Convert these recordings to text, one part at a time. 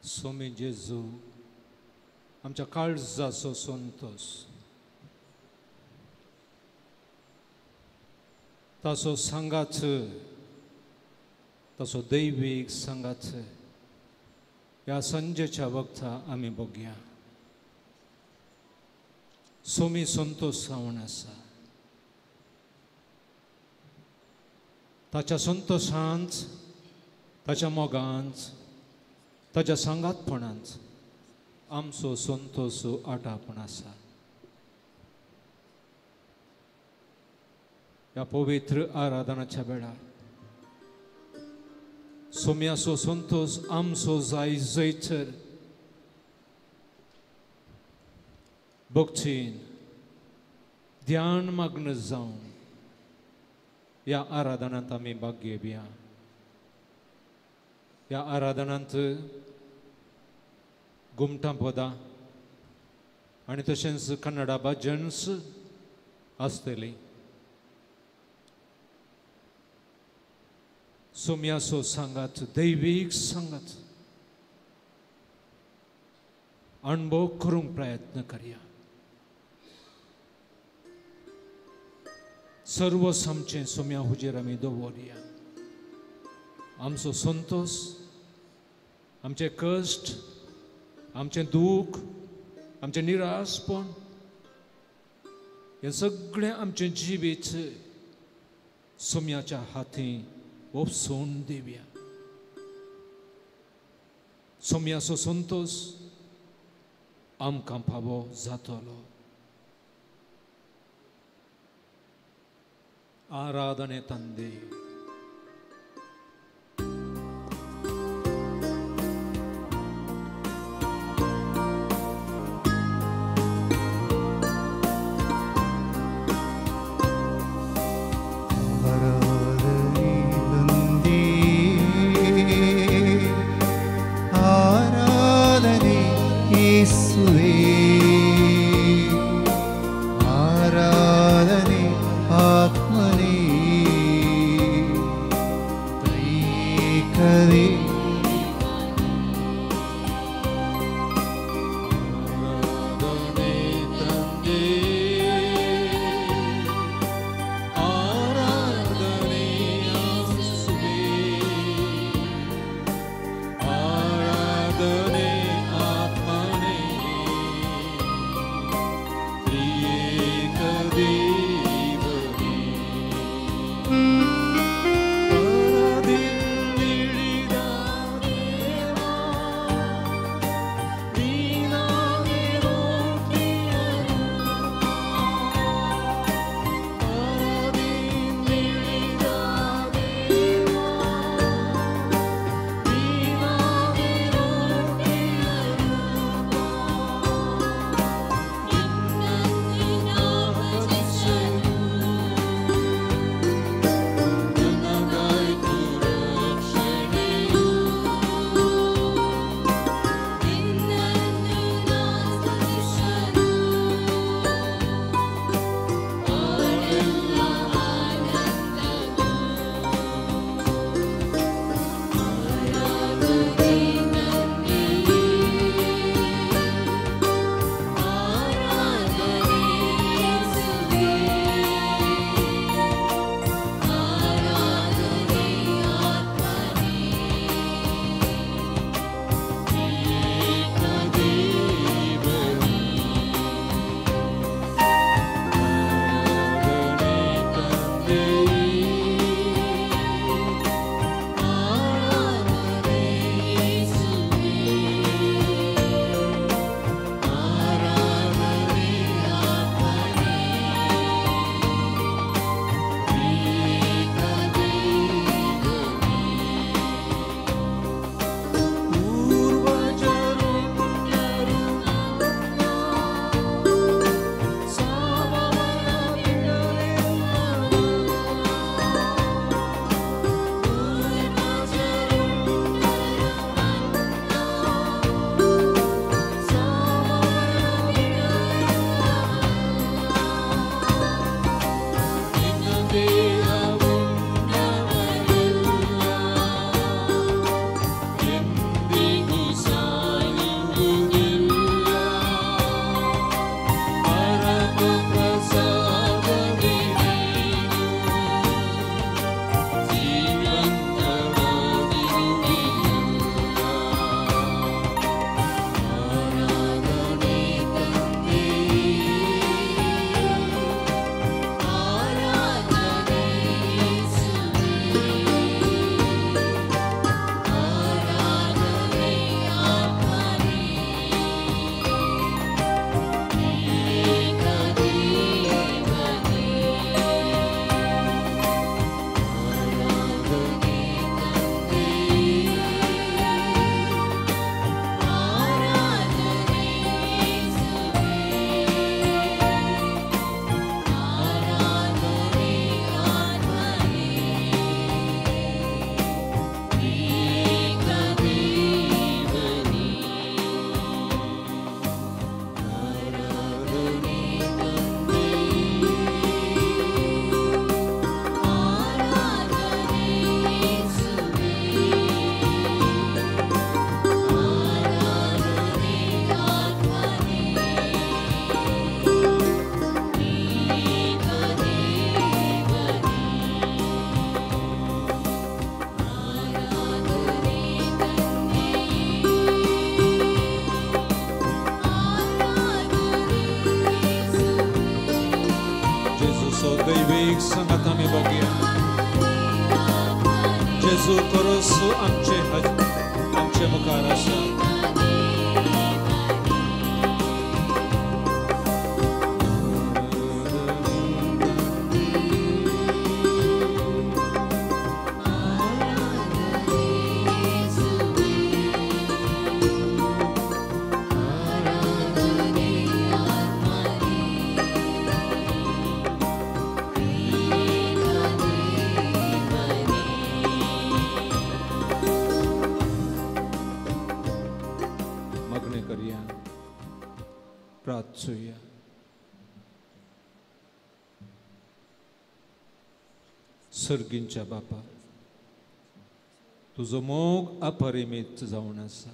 सोमी जेजू आमच्या काळजाचो संतोष ताचो सांगात ताचो दैवीक सांगात ह्या संजेच्या वक्ता आमी बघया सोमी संतोष जावन आसा ताच्या संतोषांत ताच्या मोगांत ताच्या सांगातपणांत आमचो संतोष आटापण आसा ह्या पवित्र आराधनाच्या वेळार सोम्याचो संतोष आमचो जाय जैतर भक्तीन ध्यान मग्न जावन ह्या आराधनांत आमी भाग घेवया ह्या आराधनांत घुमटां पदां आनी तशेंच कन्नडा भजन्स आसतलीं सोम्याचो सांगात दैवीक सांगात अणभव करूंक प्रयत्न करया सर्व आमचें सोम्या हुजेर आमी दवरया आमचो संतोष आमचे कश्ट आमचें दूख आमचें निराशपण हें सगळें आमचें जिवीत सोम्याच्या हातीं ओपसून दिवया सोम्याचो संतोष आमकां फावो जातलो आराधने तंदे आराधने आत्मने दैविक संगत आम्ही बघूया. जेजू खरोच आमचे मुखार आसा. प्रार्थूया. सर्गींच्या बापा, तुजो मोग अपरिमीत जावन आसा.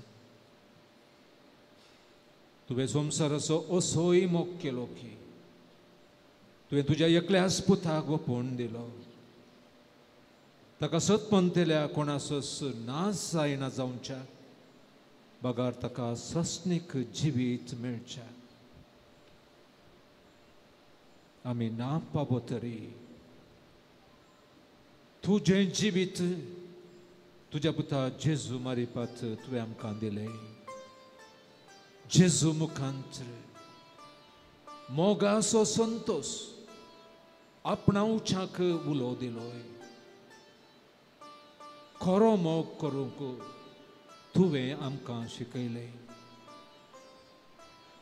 तुवें संवसाराचो असोय मोग केलो की तुवें तुज्या एकल्याच पुताक ओपोवन दिलो. ताका सतपंतेल्या कोणासोच नाश जायना जावच्या बगार ताका सस्नीक जिवीत मेळच्या. आमी ना पावो तरी तुजें जिवीत तुज्या पुता जेजू मारिपात तुवें आमकां दिलें. जेजू मुखांतर मोगाचो संतोष आपणावच्याक उलो दिलोय. खरो मोग करूंक तुवें आमकां शिकयलें.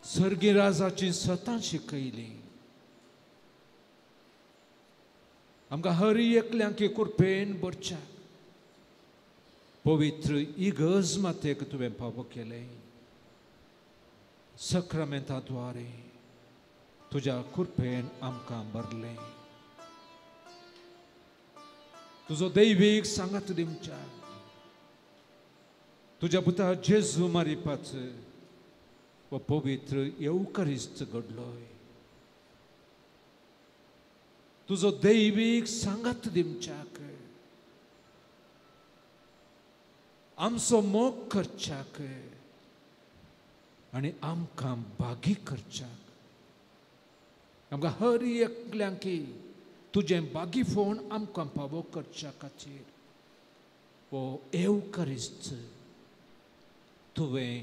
सर्गी राजाची सतां शिकयली. आमकां हर एकल्यांक कृपेन भरच्या पवित्र इगर्ज मातेक तुवें फावो केलें. सक्रामेंताद्वारे तुज्या कृपेन आमकां भरलें. तुजो दैवीक सांगात दिवच्या तुज्या पुता जेजू मारिपाच वो पवित्र येवकारिस्त घडलोय. तुजो दैवीक सांगात दिवच्याक आमचो मोग करच्याक आनी आमकां बागी करच्याक आमकां हर एकल्यांक तुजें बागी फोन आमकां फावो करच्या खातीर वो येवकारिस्त तुवें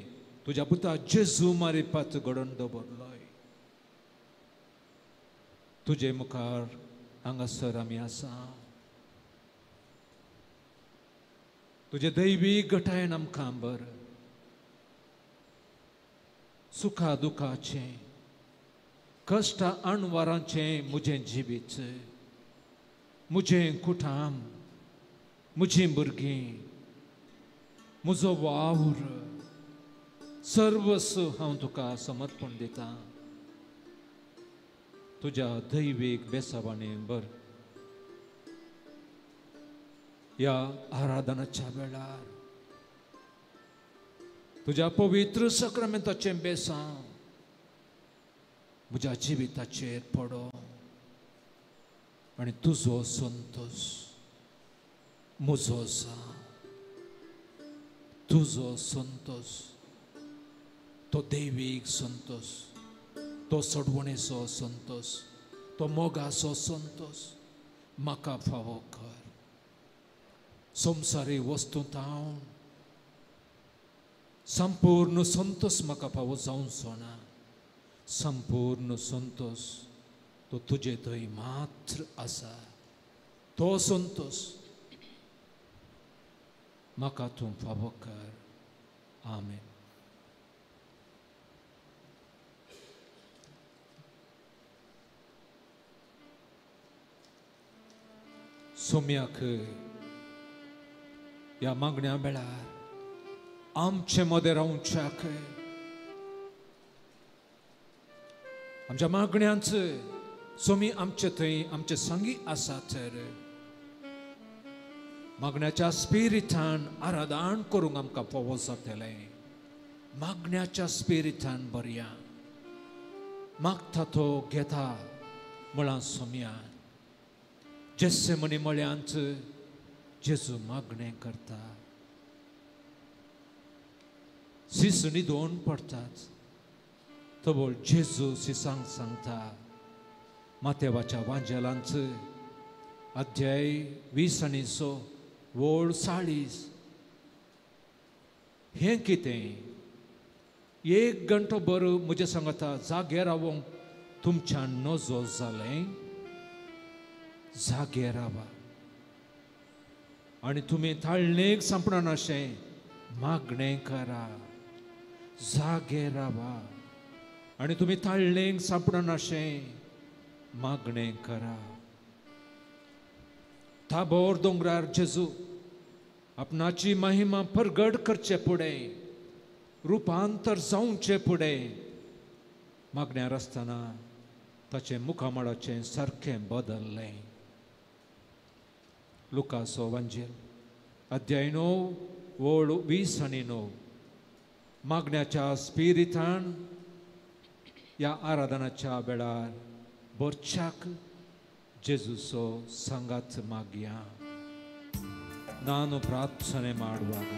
तुज्या पुता जेजू मारिपात घडोवन दवरलोय. तुजे मुखार हांगासर आमी आसा. तुजे दैवीक घटायेन आमकां बर. सुखा दुखाचें कश्ट अणवारांचें म्हजें जिवीत, म्हजें कुटुंब, म्हजीं भुरगीं, म्हजो वावर सर्वस्व हांव तुका समर्पण दितां. तुज्या दैवीक बेसावाने बर. ह्या आराधनाच्या वेळार तुज्या पवित्र सक्रामेंताचें बेसांव म्हज्या जिविताचेर पडो आनी तुजो संतोष म्हजो जावं. तुजो संतोष तो दैवीक संतोष, तो सोडवणेचो संतोष, तो मोगाचो संतोष म्हाका फावो कर. संवसारी वस्तूंतावन संपूर्ण संतोष म्हाका फावो जावचो ना. संपूर्ण संतोष तो तुजे थंय मात्र आसा. तो संतोष म्हाका तूं फावो कर. आमेन. सोम्याक ह्या मागण्या वेळार आमचे मदें रावच्याक आमच्या मागण्यांच सोमी आमचे थंय आमचे संगी आसा तर मागण्याच्या स्पिरिटान आराधन करूंक आमकां फावो जातलें. मागण्याच्या स्पिरिटान बरया मागता तो घेता म्हळ्यार सोम्या. जेसे मनी म्हळ्यांत जेजू मागणें करता. सिस न्हिदोवन पडटात तवळ जेजू सिसांक सांगता मातेवाच्या वांजेलांचं अध्याय 20 आनी 6 वोळ 40 हें कितें? 1 घंटो भर म्हजे सांगता जागे रावंक तुमच्यान नजो जालें? जागे रावा आनी तुमी ताळणेक सांपडना अशें मागणें करा. जागे रावा आनी तुमी ताळणेक सांपडना अशें मागणें करा. ताबोर दोंगरार जेजू आपणाची महिमा परगट करचे फुडें, रुपांतर जावचे फुडें मागण्यार आसतना ताचे मुखामळाचें सारकें बदल्लें. लुकाचो वांजेल अध्याय 9 वोळ 20 आनी 9. मागण्याच्या स्पिरितान ह्या आराधनाच्या वेळार बोरच्याक जेजूचो संगात मागया. ನಾನು ಪ್ರಾರ್ಥನೆ ಮಾಡುವಾಗ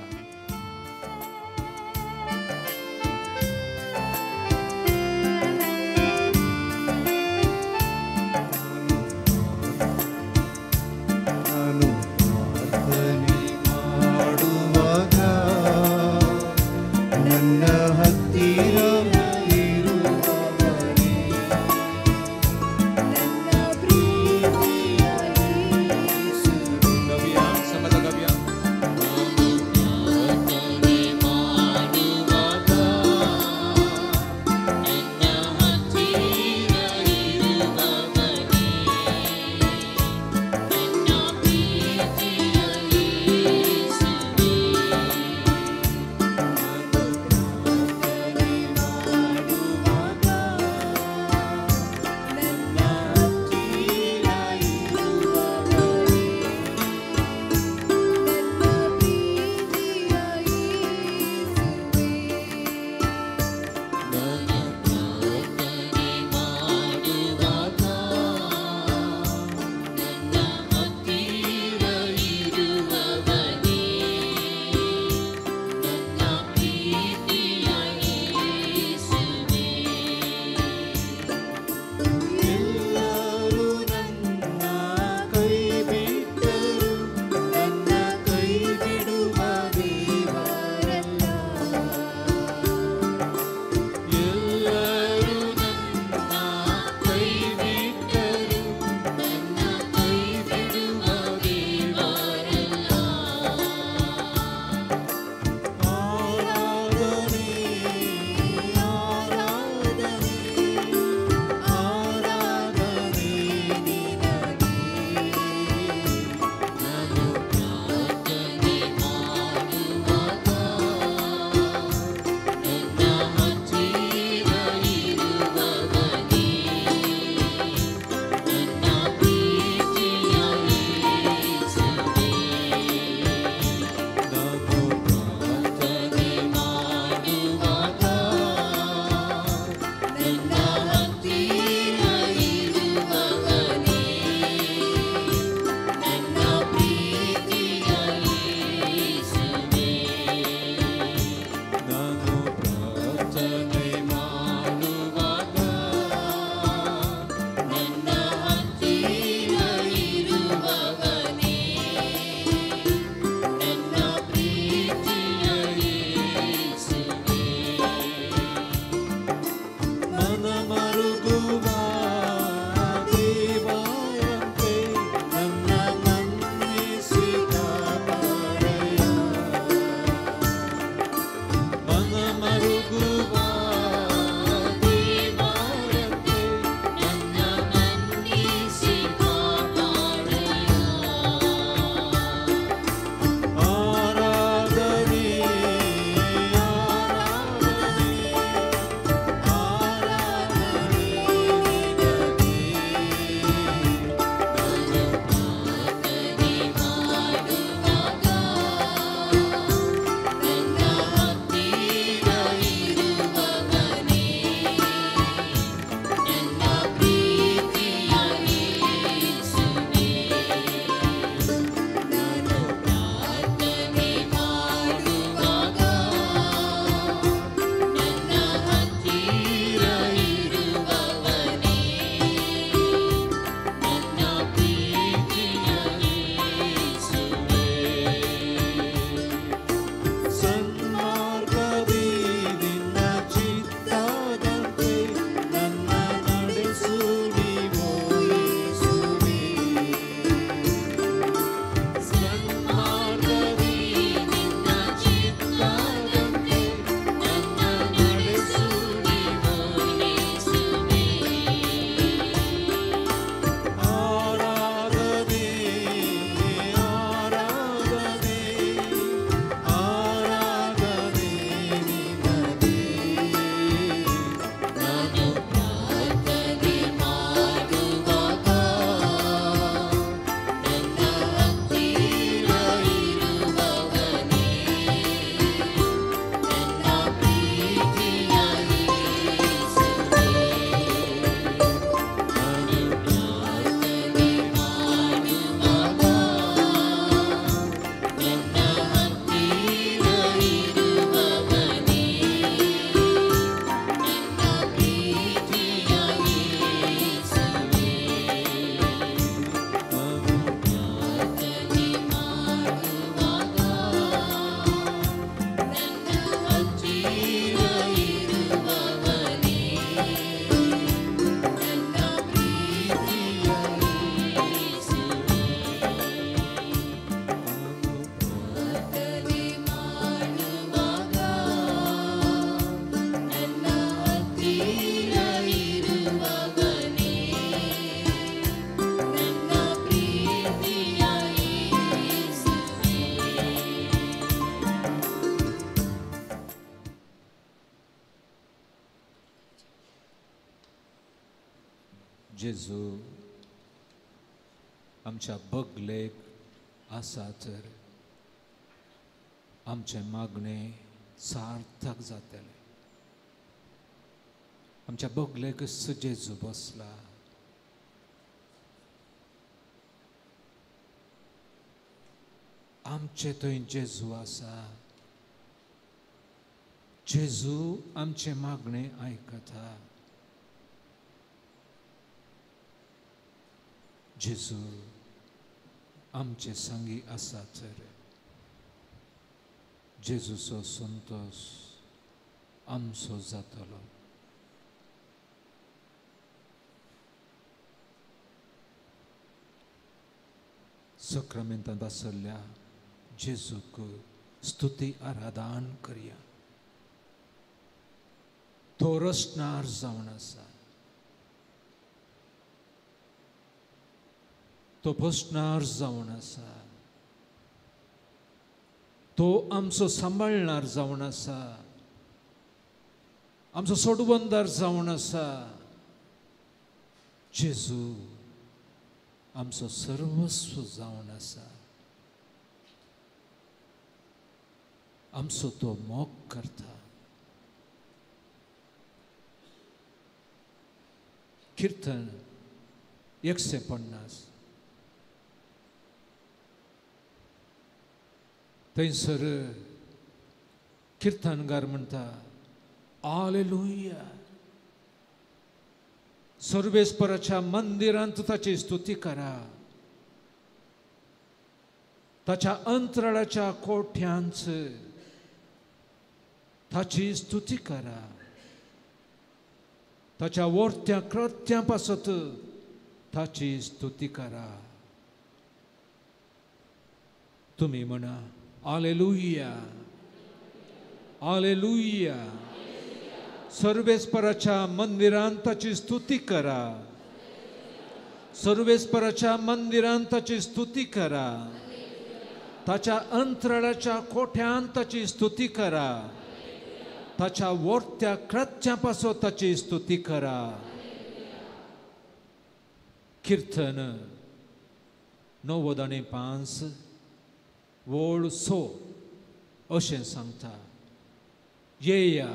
जेजू आमच्या बगलेक आसा तर आमचे मागणे सार्थक जातले. आमच्या बगलेक जेजू बसला. आमचे थंय जेजू आसा. जेजू आमचे मागणे आयकता. जेजू आमचे संगी आसा तर जेजूचो संतोष आमचो जातलो. सक्रमेंतांत आसल्या जेजूक स्तुती आराधन करया. तो रचणार जावन आसा. तो बसणार जावन आसा. तो आमचो सांबाळणार जावन आसा. आमचो सोडवंदार जावन आसा. जेजू आमचो सर्वस्व जावन आसा. आमचो तो मोग करता. कीर्तन 150. थंयसर कीर्तनगार म्हणटा हालेलुया. सर्वेस्पराच्या मंदिरांत ताची स्तुती करा. ताच्या अंतराळाच्या कोठ्यांत ताची स्तुती करा. ताच्या वर्त्या कृत्यां पासत ताची स्तुती करा. तुम्ही म्हणा हालेलुया, हालेलुया. सर्वेस्पराच्या मंदिरांत ताची स्तुती करा. सर्वेस्पराच्या मंदिरांत ताची स्तुती करा. ताच्या अंतराळाच्या कोठ्यांत ताची स्तुती करा. ताच्या वर्त्या कृत्यां पासत ताची स्तुती करा. कीर्तन 95 वोळ 6 अशें सांगता. येया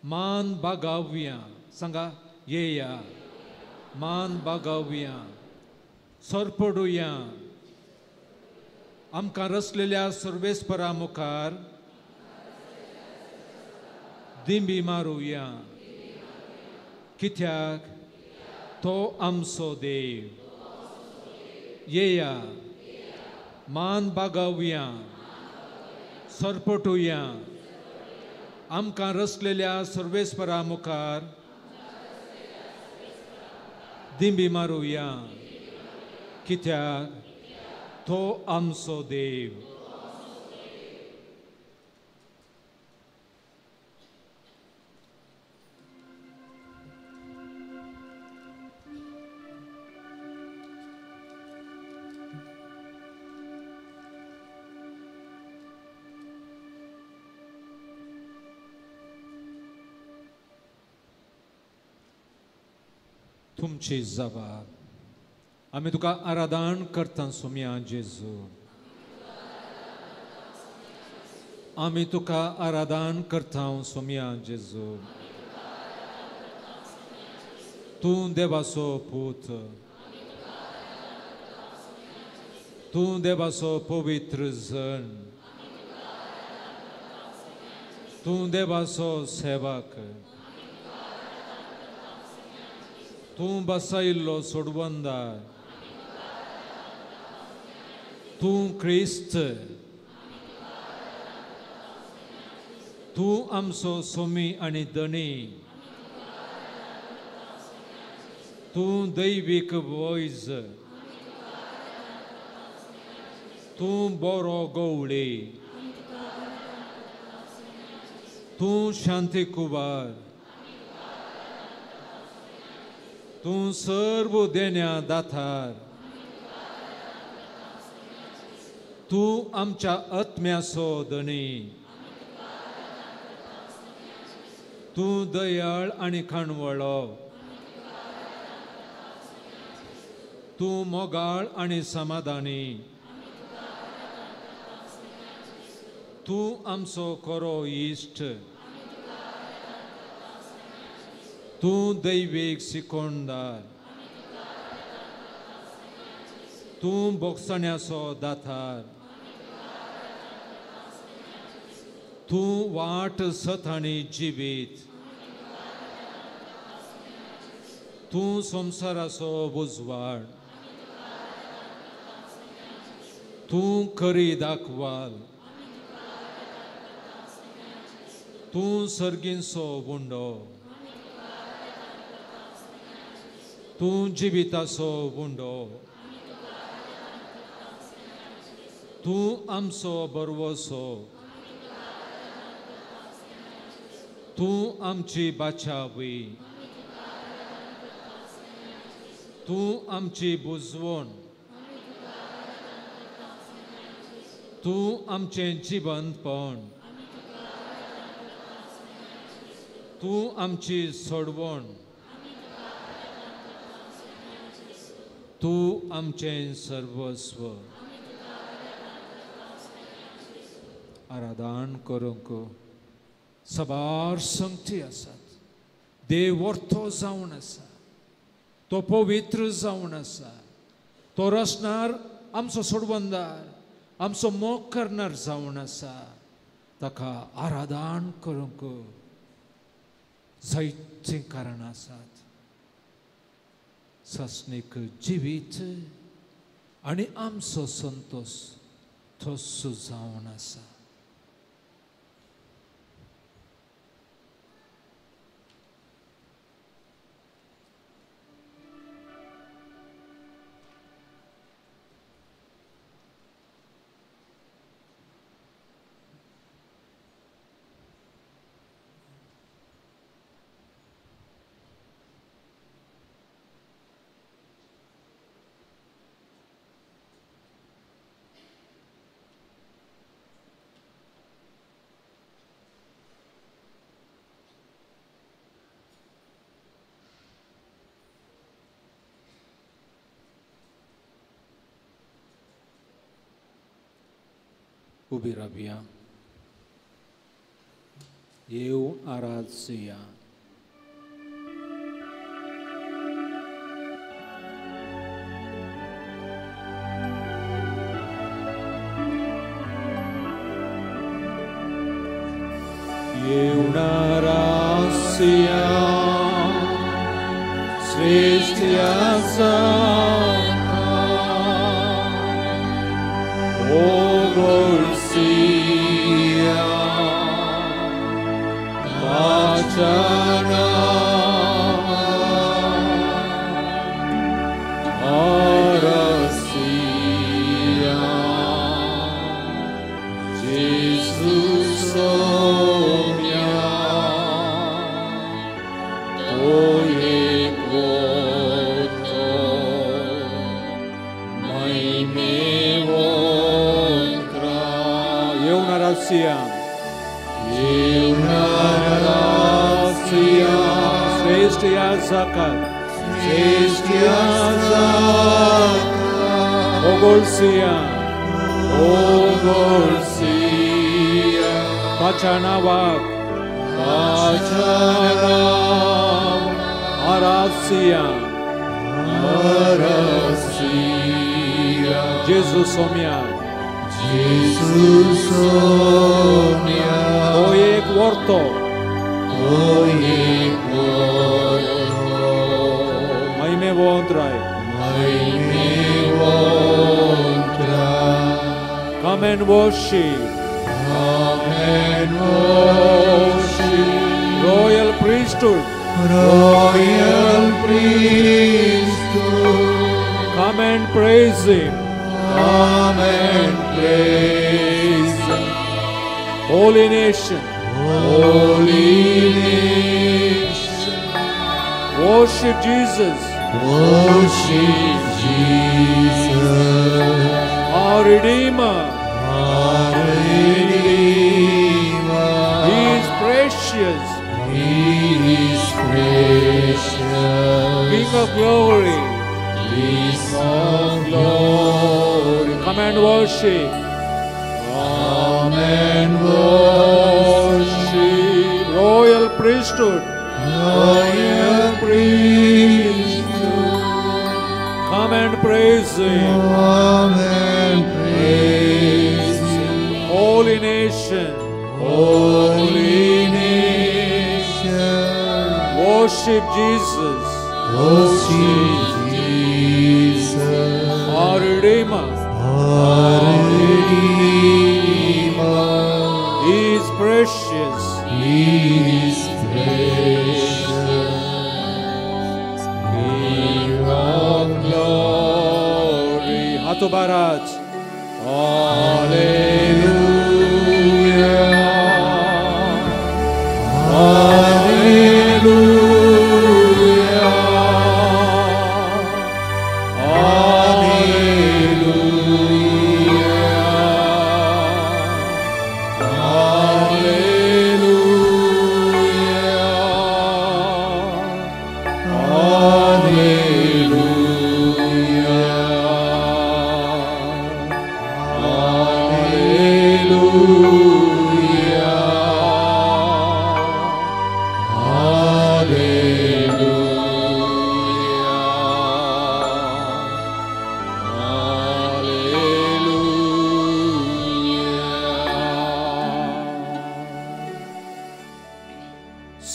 मान बागावया. सांगा येया मान बागावया. सरपडुया. आमकां रचलेल्या सर्वेस्परा मुखार दिंबी मारुया. कित्याक तो आमचो देव. येया मान बागावया. सरपटुया. आमकां रचलेल्या सर्वेस्परा मुखार दिंबी मारुया. कित्याक तो आमचो देव. तुमची जबाब. आमी तुका आराधन करता सोम्या जेजू. आमी तुका आराधन करता सोम्या जेजू. तूं देवाचो पूत. तूं देवाचो पवित्र जन. तूं देवाचो सेवक. तूं बसयल्लो सोडवंदार. तूं क्रिस्त. तूं आमचो सोमी आनी धणी. तूं दैवीक वैज. तूं बरो गवळी. तूं शांती कुवार. तूं सर्व देण्या दातार. तूं आमच्या आत्म्याचो धणी. तूं दयाळ आनी खाणवळो. तूं मोगाळ आनी समाधानी, तूं आमचो खरो इश्ट, तूं दैवीक शिकोणदार, तूं बोगसण्याचो दातार, तूं वाट सत आनी जिवीत, तूं संवसाराचो उजवाड, तूं खरी दाखवाल, तूं सर्गींचो वुंडो, तूं जिविताचो वुंडो, तूं आमचो बरवसो, तूं आमची बाचावी, तूं आमची बुजवण, तूं आमचें जिवंतपण, तूं आमची सोडवण, तूं आमचें सर्वस्व. आराधन करूंक सबार संगती आसात. देव वर्तो जावन आसा, तो पवित्र जावन आसा, तो रचणार आमचो सोडवंदार, आमचो मोग करणार जावन आसा. ताका आराधन करूंक जायतीं कारणां आसात. सस्नीक जिवीत आनी आमचो संतोष तसो जावन आसा. उबी रावया. येवून आराधया. येवून आराधया. श्रेष्ठ आसा zakat, Sestia zakat, Ogolsia, Ogolsia, Pachanawak, Pachanawak, Arasia, Arasia, Jesus omia, Jesus omia, Oek worto, Oek worto. Come and worship. Come and worship. Royal priesthood. Royal priesthood. Come and praise Him. Come and praise Him. Holy nation. Holy nation. Worship Jesus. Worship Jesus, our Redeemer, our Redeemer. He is precious, He is precious. King of glory, Peace of glory. Come and worship. Come and worship. Royal priesthood. Royal priesthood. Come and praise Him. Come and praise Him. Holy nation. Holy nation. Worship Jesus. Worship Jesus. Our Redeemer. Our Redeemer. He is precious. He is precious. King of glory. Hato Bharat. Hallelujah. Hallelujah.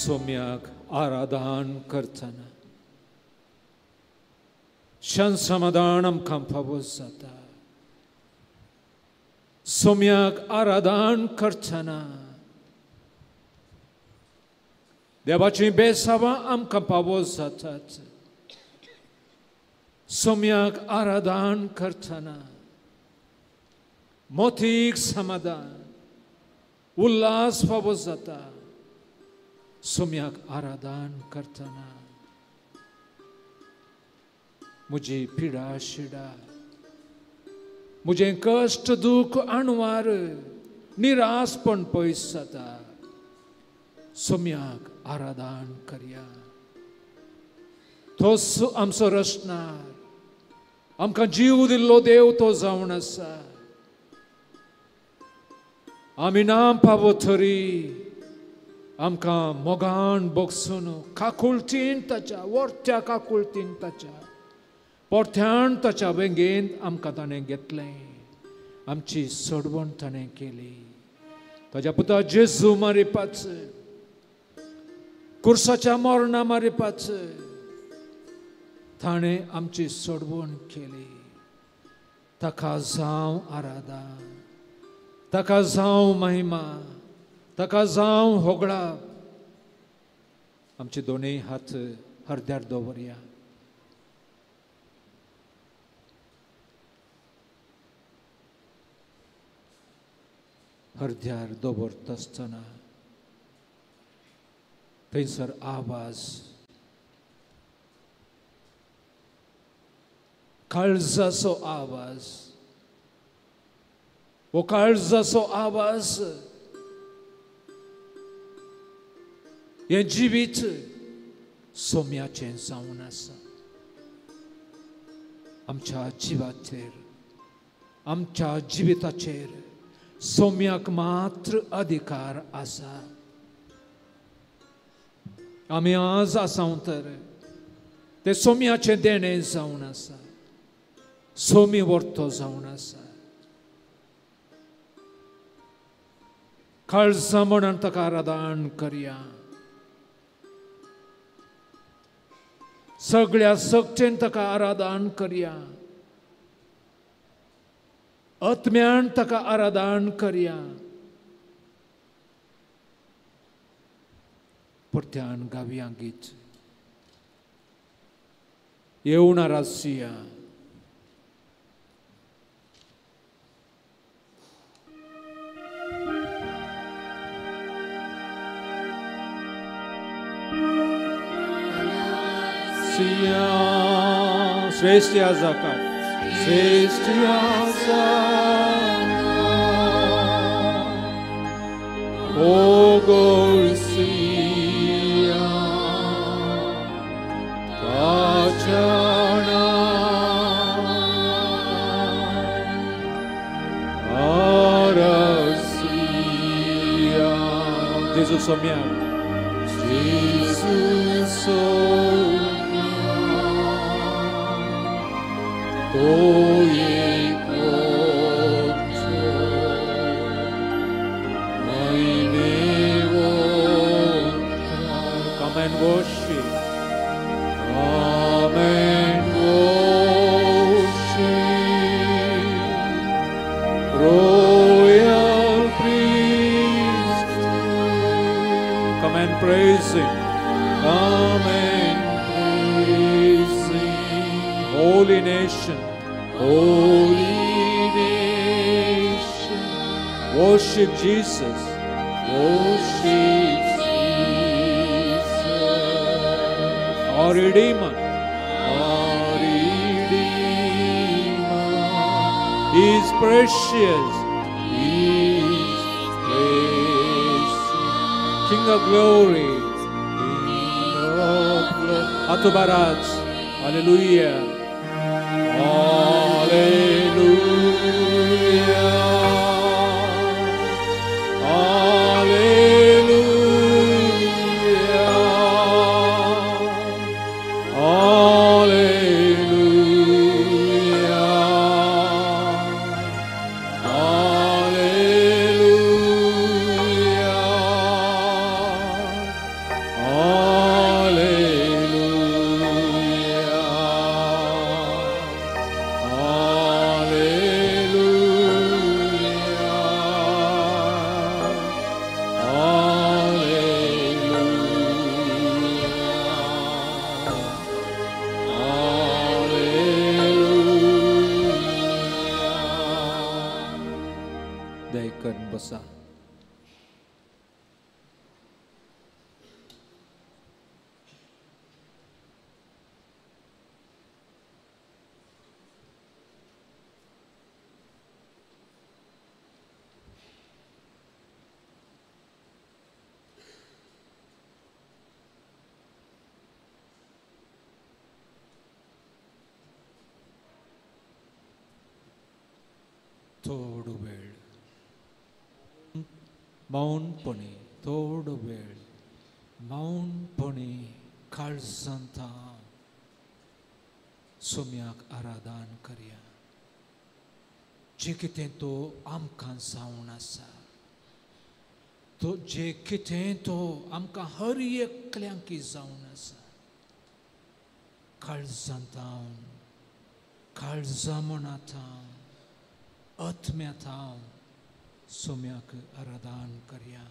सम्यक आराधन करताना शांत समाधानम कंपवसता सम्यक आराधन करताना देवाची बेसावा आमकां पावसातात सम्यक आराधन करताना मोठीक समाधान उल्हास पावो जाता सम्यक आराधन करताना मुझे पीड़ा शिड़ा मुझे कष्ट दुख अणवार निराशपण पयस जाता सम्यक आराधन करया तो आमचो रचणार आमकां जीव दिल्लो देव तो जावन आसा आमी नाम पावो तरी आमकां मोगान बोगसून काकुळटीन ताच्या वर्त्या काकुळटीन ताच्या पोरत्यान ताच्या वेंगेन आमकां ताणें घेतलें आमची सोडवण ताणें केली ताच्या पुता जेजू मारिपाचो कुर्साच्या मरणा मारिपाचो ताणें आमची सोडवण केली ताका जावं आराधन ताका जावं महिमा ताका जावं होगळाप आमचे दोनूय हात हृदयार दवरया हृदयार दवरता आसतना थंयसर आवाज काळजाचो आवाज वो काळजाचो आवाज हे जिवीत सोम्याचें जावन आसा आमच्या जिवाचेर आमच्या जिविताचेर सोम्याक मात्र अधिकार आसा आमी आज आसां तर ते सोम्याचें देणें जावन आसा सोमी वर्तो जावन आसा काळजा म्हणून ताका आराधन करया सगळ्या सक्तीन ताका आराधन करया आत्म्यान ताका आराधन करया परत्यान गावया गीत येवनारा सिया श्रेष्ठ जाका श्रेष्ठ ओ Ghausia काचना 예수 소명 예수 소명 또의 걱정 마음의 원한 Come and worship. Come and worship royal priesthood. Come and praise Him. Come and praise Him. Holy nation, Holy nation, worship Jesus. worship Jesus, Our Redeemer. our Redeemer. He is precious. He is precious, King of glory. King of glory. Atubarat. Hallelujah. Daikan besar. થોડું વેળ મૌનપણે થોડો વેળ મૌનપણે ખાલસંતા सोम्याक आराधन करया जे कितें तो आमकां जावन आसा तो जे कितें तो आमकां हर एकल्यांक जावन आसा काळजांतावन काळजा मनांतावन आत्म्यांतावन सोम्याक आराधन करया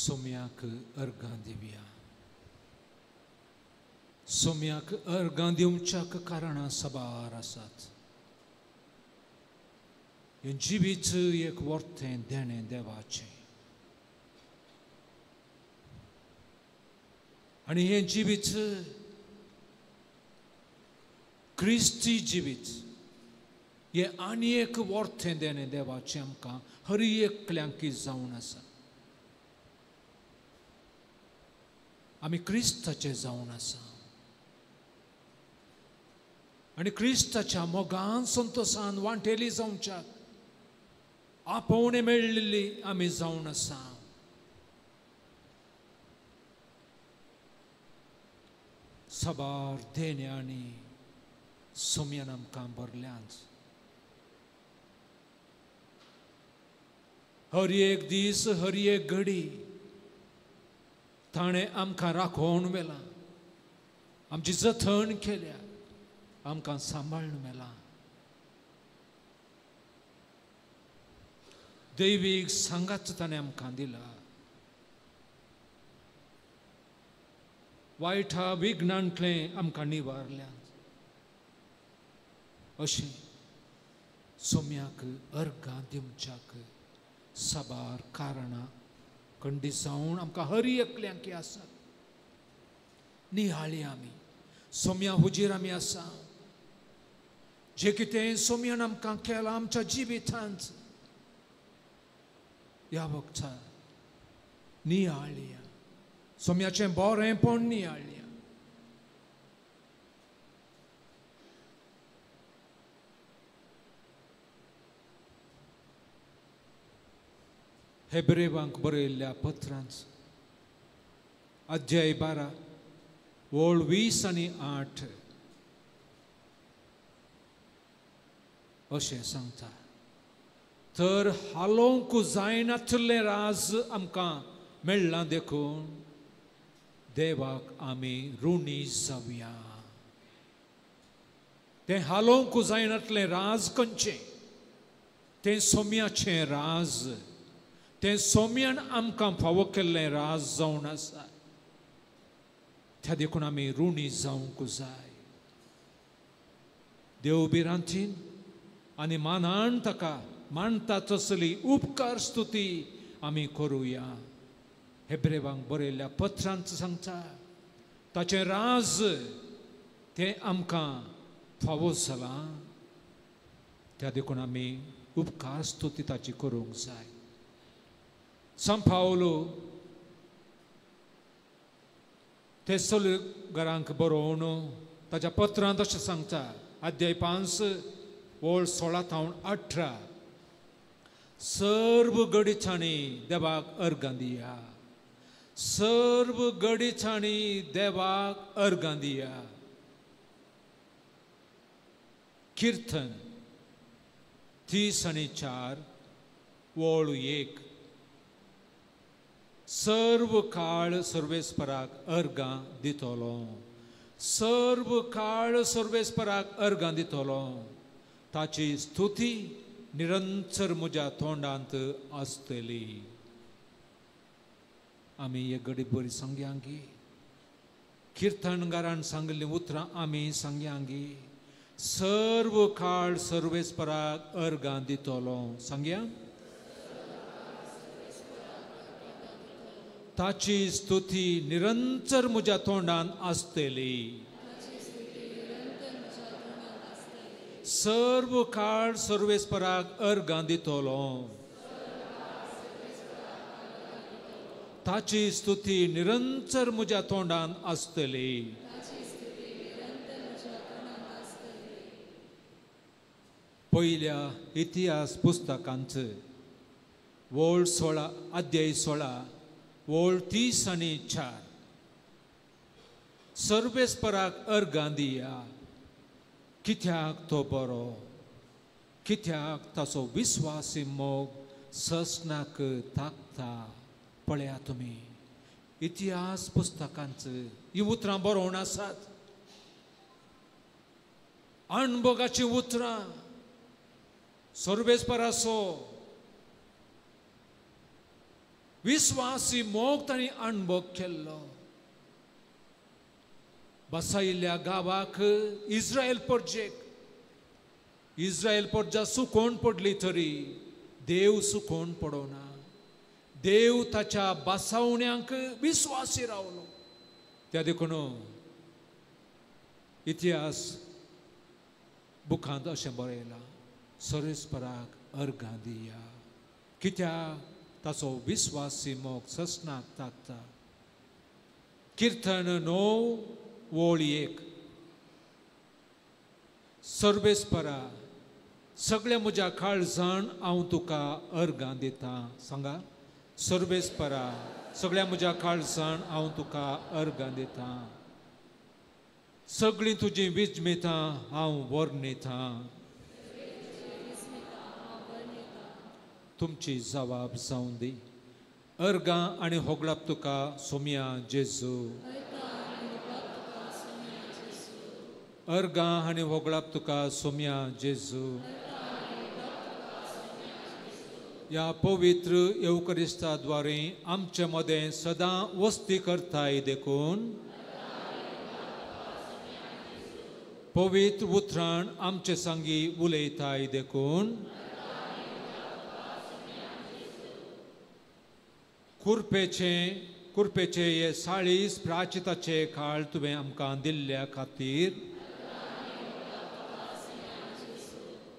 सोम्याक अर्गां दिवया. सोम्याक अर्गां दिवच्याक कारणां साबार आसात. हे जिवीत एक वर्तें देणें देवाचें. आनी हे जिवीत क्रिस्ती जिवीत हे आनी एक वर्तें देणें देवाचें आमकां हर एकल्यांक जावन आसा. आमी क्रिस्ताचे जावन आसा आनी क्रिस्ताच्या मोगान संतोषान वांटेली जावच्याक आपोवणे मेळिल्ली आमी जावन आसा. साबार देण्यांनी सोम्यान आमकां भरल्यांत. हर एक दीस हर एक घडी ताणें आमकां राखोवन व्हेलां. आमची जतन केल्या. आमकां सांबाळून व्हेलां. दैवीक सांगात ताणें आमकां दिला. वायटा विघ्नांतलें आमकां निवारल्यात. अशें सोम्याक अर्गां दिवच्याक साबार कारणां खंडी जावन आमकां हर एकल्यांक आसात. नियाळी आमी सोम्या हुजीर आमी आसा. जे कितें सोम्यान आमकां केलां आमच्या जिवितांत ह्या वखदार नियाळया. सोम्याचें बरेंपण नियाळया. हेब्रेवांक बरयल्ल्या पत्रांत अध्याय 12 ओळ 20 आनी 8 अशें सांगता. तर हालोवंक जायनातलें राज आमकां मेळ्ळां देखून देवाक आमी ऋणी जावया. तें हालोवंक जायनातलें राज खंयचें? तें सोम्याचें राज. तें सोम्यान आमकां फावो केल्लें राज जावन आसा. त्या देखून आमी ऋणी जावंक जाय. देवबिरांतीन आनी मानान ताका मानता तसली उपकार स्तुती आमी करुया. हेब्रेवांक बरयल्ल्या पत्रांत सांगता ताचें राज तें आमकां फावो जालां. त्या देखून आमी उपकार स्तुती ताची करूंक जाय. सान पावलो थेसलोनिकांक बरोवन ताच्या पत्रांत अशें सांगता. अध्याय 5 ओळ 16 तावन 18 सर्व घडीचांनी देवाक अर्गां दिया. सर्व घडीचांनी देवाक अर्गां दिया. कीर्तन 30 आनी 4 ओळ 1 सर्व काळ सर्वेस्पराक अर्गां दितलो. सर्व काळ सर्वेस्पराक अर्गां दितलो. ताची स्तुती निरंतर म्हज्या तोंडांत आसतली. आमी एक घडी बरी सांग्यांगी. कीर्तनकारान सांगिल्लीं उतरां आमी सांग्यांगी. सर्व काळ सर्वेस्पराक अर्गां दितलो. सांगया. ताची स्तुती निरंतर म्हज्या तोंडान आसतली. सर्व काळ सर्वेस्पराक अर्गां दितलो. ताची स्तुती निरंतर म्हज्या तोंडान आसतली. पयल्या इतिहास पुस्तकांत ओळ 16 अध्याय 16 ओळ 30 आनी 4 सर्वेस्पराक अर्गां दिया. कित्याक तो बरो. कित्याक ताचो विस्वासी मोग ससनाक ताकता. पळया तुमी इतिहास पुस्तकांत ही उतरां बरोवन आसात. अणभोगाची उतरां सर्वेस्पराचो विश्वासी मोग तांणी अणभव केल्लो. बसयिल्ल्या गांवाक इस्रायल पर्जेक इस्रायल पर्जा सुकोवन पडली तरी देव सुकोवन पडोना. देव ताच्या बसवण्यांक विश्वासी रावलो. त्या देखून इतिहास बुकांत अशें बरयलां, सर्वेस्पराक अर्घां दिया, कित्याक ताचो विश्वासी मोग ससनाक ताकता. कीर्तन 9 वोळ 1. सर्वेस्परा, सगळ्या म्हज्या काळजान हांव तुका अर्घां दितां. सांगा, सर्वेस्परा, सगळ्या म्हज्या काळजान हांव तुका अर्घां दितां. सगळीं तुजीं विजमेतां हांव वर्णितां. तुमची जबाब जावं दी. अर्घां आनी होगळाप तुका सोम्या जेजू. अर्घां आनी होगळाप तुका सोम्या जेजू. ह्या पवित्र येवकरिस्ताद्वारे आमचे मदें सदां वस्ती करताय देखून पवित्र उतराण आमचे सांगी उलयताय देखून कुरपेचे हे 40 प्राचिताचे काळ तुवें आमकां दिल्ल्या खातीर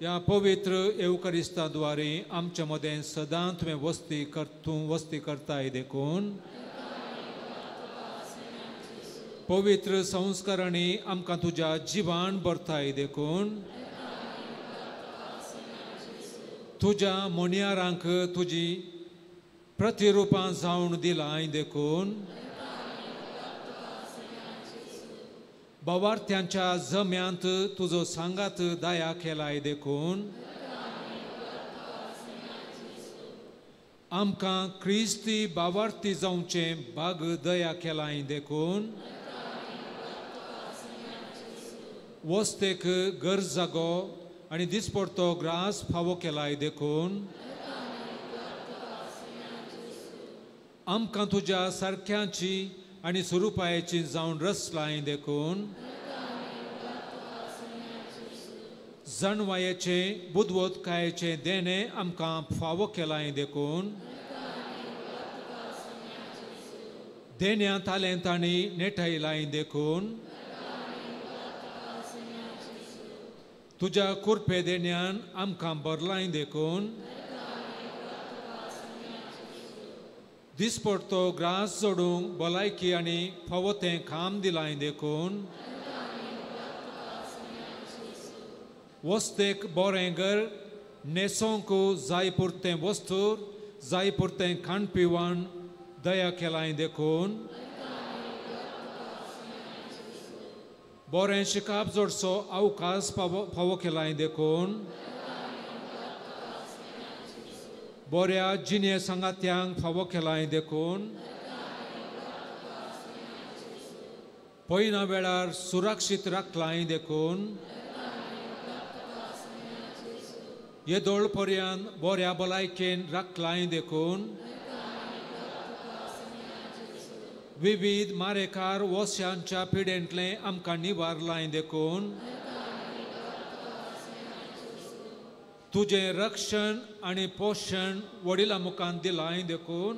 ह्या पवित्र येवकरिस्ताद्वारे आमचे मदें सदां तुवें वस्ती करताय देखून पवित्र संस्कारांनी आमकां तुज्या जिवान भरताय देखून तुज्या मोनयारांक तुजी प्रतिरुपां जावन दिलाय देखून बावार्थ्यांच्या जम्यांत तुजो सांगात दया केलाय देखून आमकां क्रिस्ती बावार्थी जावचें भाग दया केलाय देखून वस्तेक घर जागो आनी दिसपडतो ग्रास फावो केलाय देखून आमकां तुज्या सारक्यांची आनी स्वरुपायाची जावन रचलाय देखून जणवायेचे बुदवतकायेचे देणे आमकां फावो केलाय देखून देण्या तालेंतांनी नेटयलाय देखून तुज्या कुरपे देण्यान आमकां भरलाय देखून दिसपडतो ग्रास जोडूंक भलायकी आनी फावो तें काम दिलाय देखून वस्तेक बरें घर न्हेसोंक जाय पुरतें वस्तूर जाय पुरतें खाण पिवण दया केलाय देखून बरें शिकाप जोडचो अवकाश फावो केलाय देखून बऱ्या जिने सांगात्यांक फावो केलाय देखून पयना वेळार सुरक्षीत राखलाय देखून येदोळ पर्यंत बऱ्या भलायकेन राखलाय देखून विविध मारेकार वस्यांच्या पिडेंतले आमकां निवारलाय देखून तुजें रक्षण आनी पोशण वडिलां मुखांत दिलाय देखून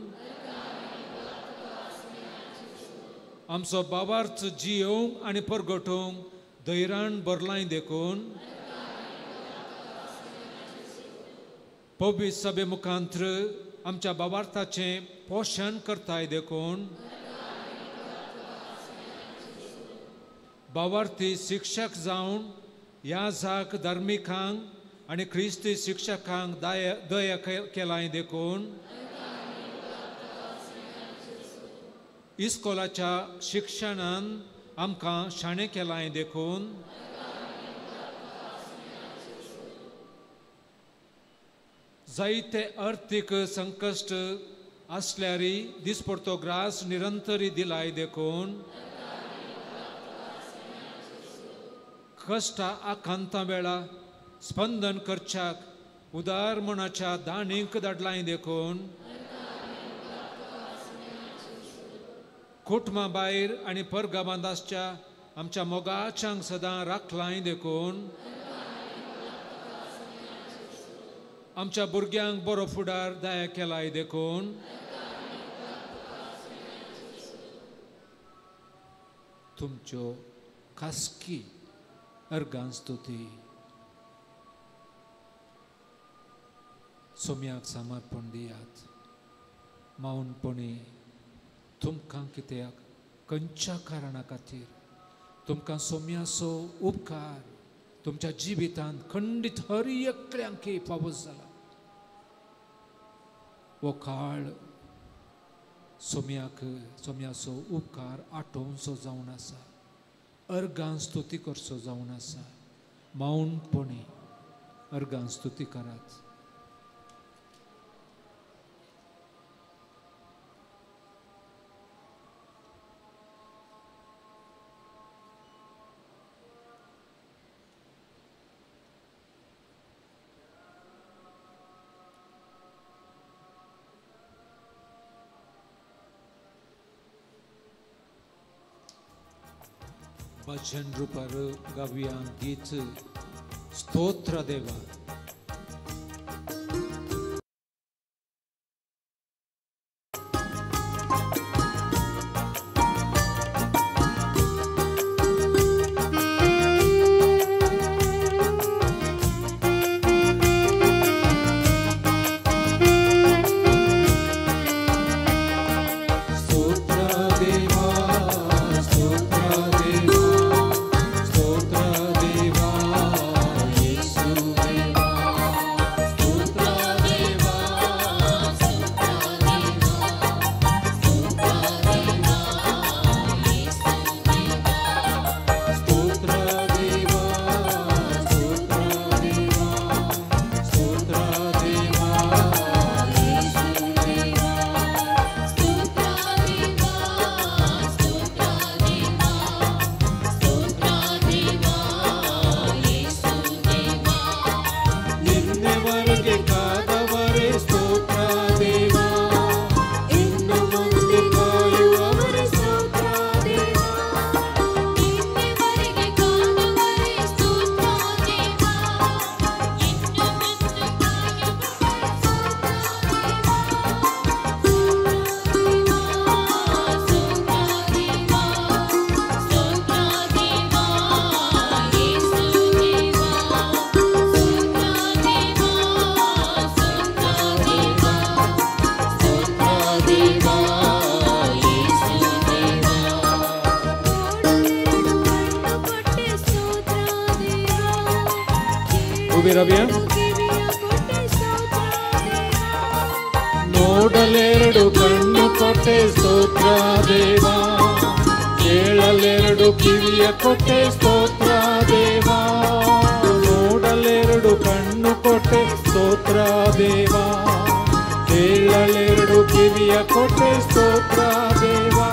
आमचो बाबार्थ जियोवंक आनी परगटूंक धैर्यान भरलाय देखून पवित्र सभे मुखांत्र आमच्या बाबार्थाचें पोशण करताय देखून बावार्थी शिक्षक जावन ह्या जाक धार्मिकांक आनी क्रिस्ती शिक्षकांक दया केलाय देखून इस्कोलाच्या शिक्षणान आमकां शाणे केलाय देखून जायते अर्थीक संकश्ट आसल्यारी दिसपडतो ग्रास निरंतरी दिलाय देखून कश्टा आकांता वेळा स्पंदन करच्याक उदार मनाच्या दाणीक धाडलाय देखून कुटुंबा भायर आनी परगामांदासच्या आमच्या मोगाच्यांक सदां राखलाय देखून आमच्या भुरग्यांक बरो फुडार दया केलाय देखून तुमच्यो खासगी अर्गां स्तुती सोम्याक समर्पण दियात मौनपणी तुमकां कित्याक खंयच्या कारणा खातीर तुमकां सोम्याचो उपकार तुमच्या जिवितांत खंडीत हर एकल्यांक पावस जाला वो काळ सोम्याचो उपकार आठोवचो जावन आसा अर्गां स्तुती करचो जावन आसा मौनपणी अर्गां स्तुती करात भजन रूपार गावया गीत स्तोत्र देवा ನೋಡಲೆರಡು ಕಣ್ಣು ಕೊಟ್ಟೆ ಸ್ತೋತ್ರ ದೇವಾ ಕೇಳಲೆರಡು ಕಿವಿಯ ಕೊಟ್ಟೆ ಸ್ತೋತ್ರ ದೇವಾ ನೋಡಲೆರಡು ಕಣ್ಣು ಕೊಟ್ಟೆ ಸ್ತೋತ್ರ ದೇವಾ ಕೇಳಲೆರಡು ಕಿವಿಯ ಕೊಟ್ಟೆ ಸ್ತೋತ್ರ ದೇವಾ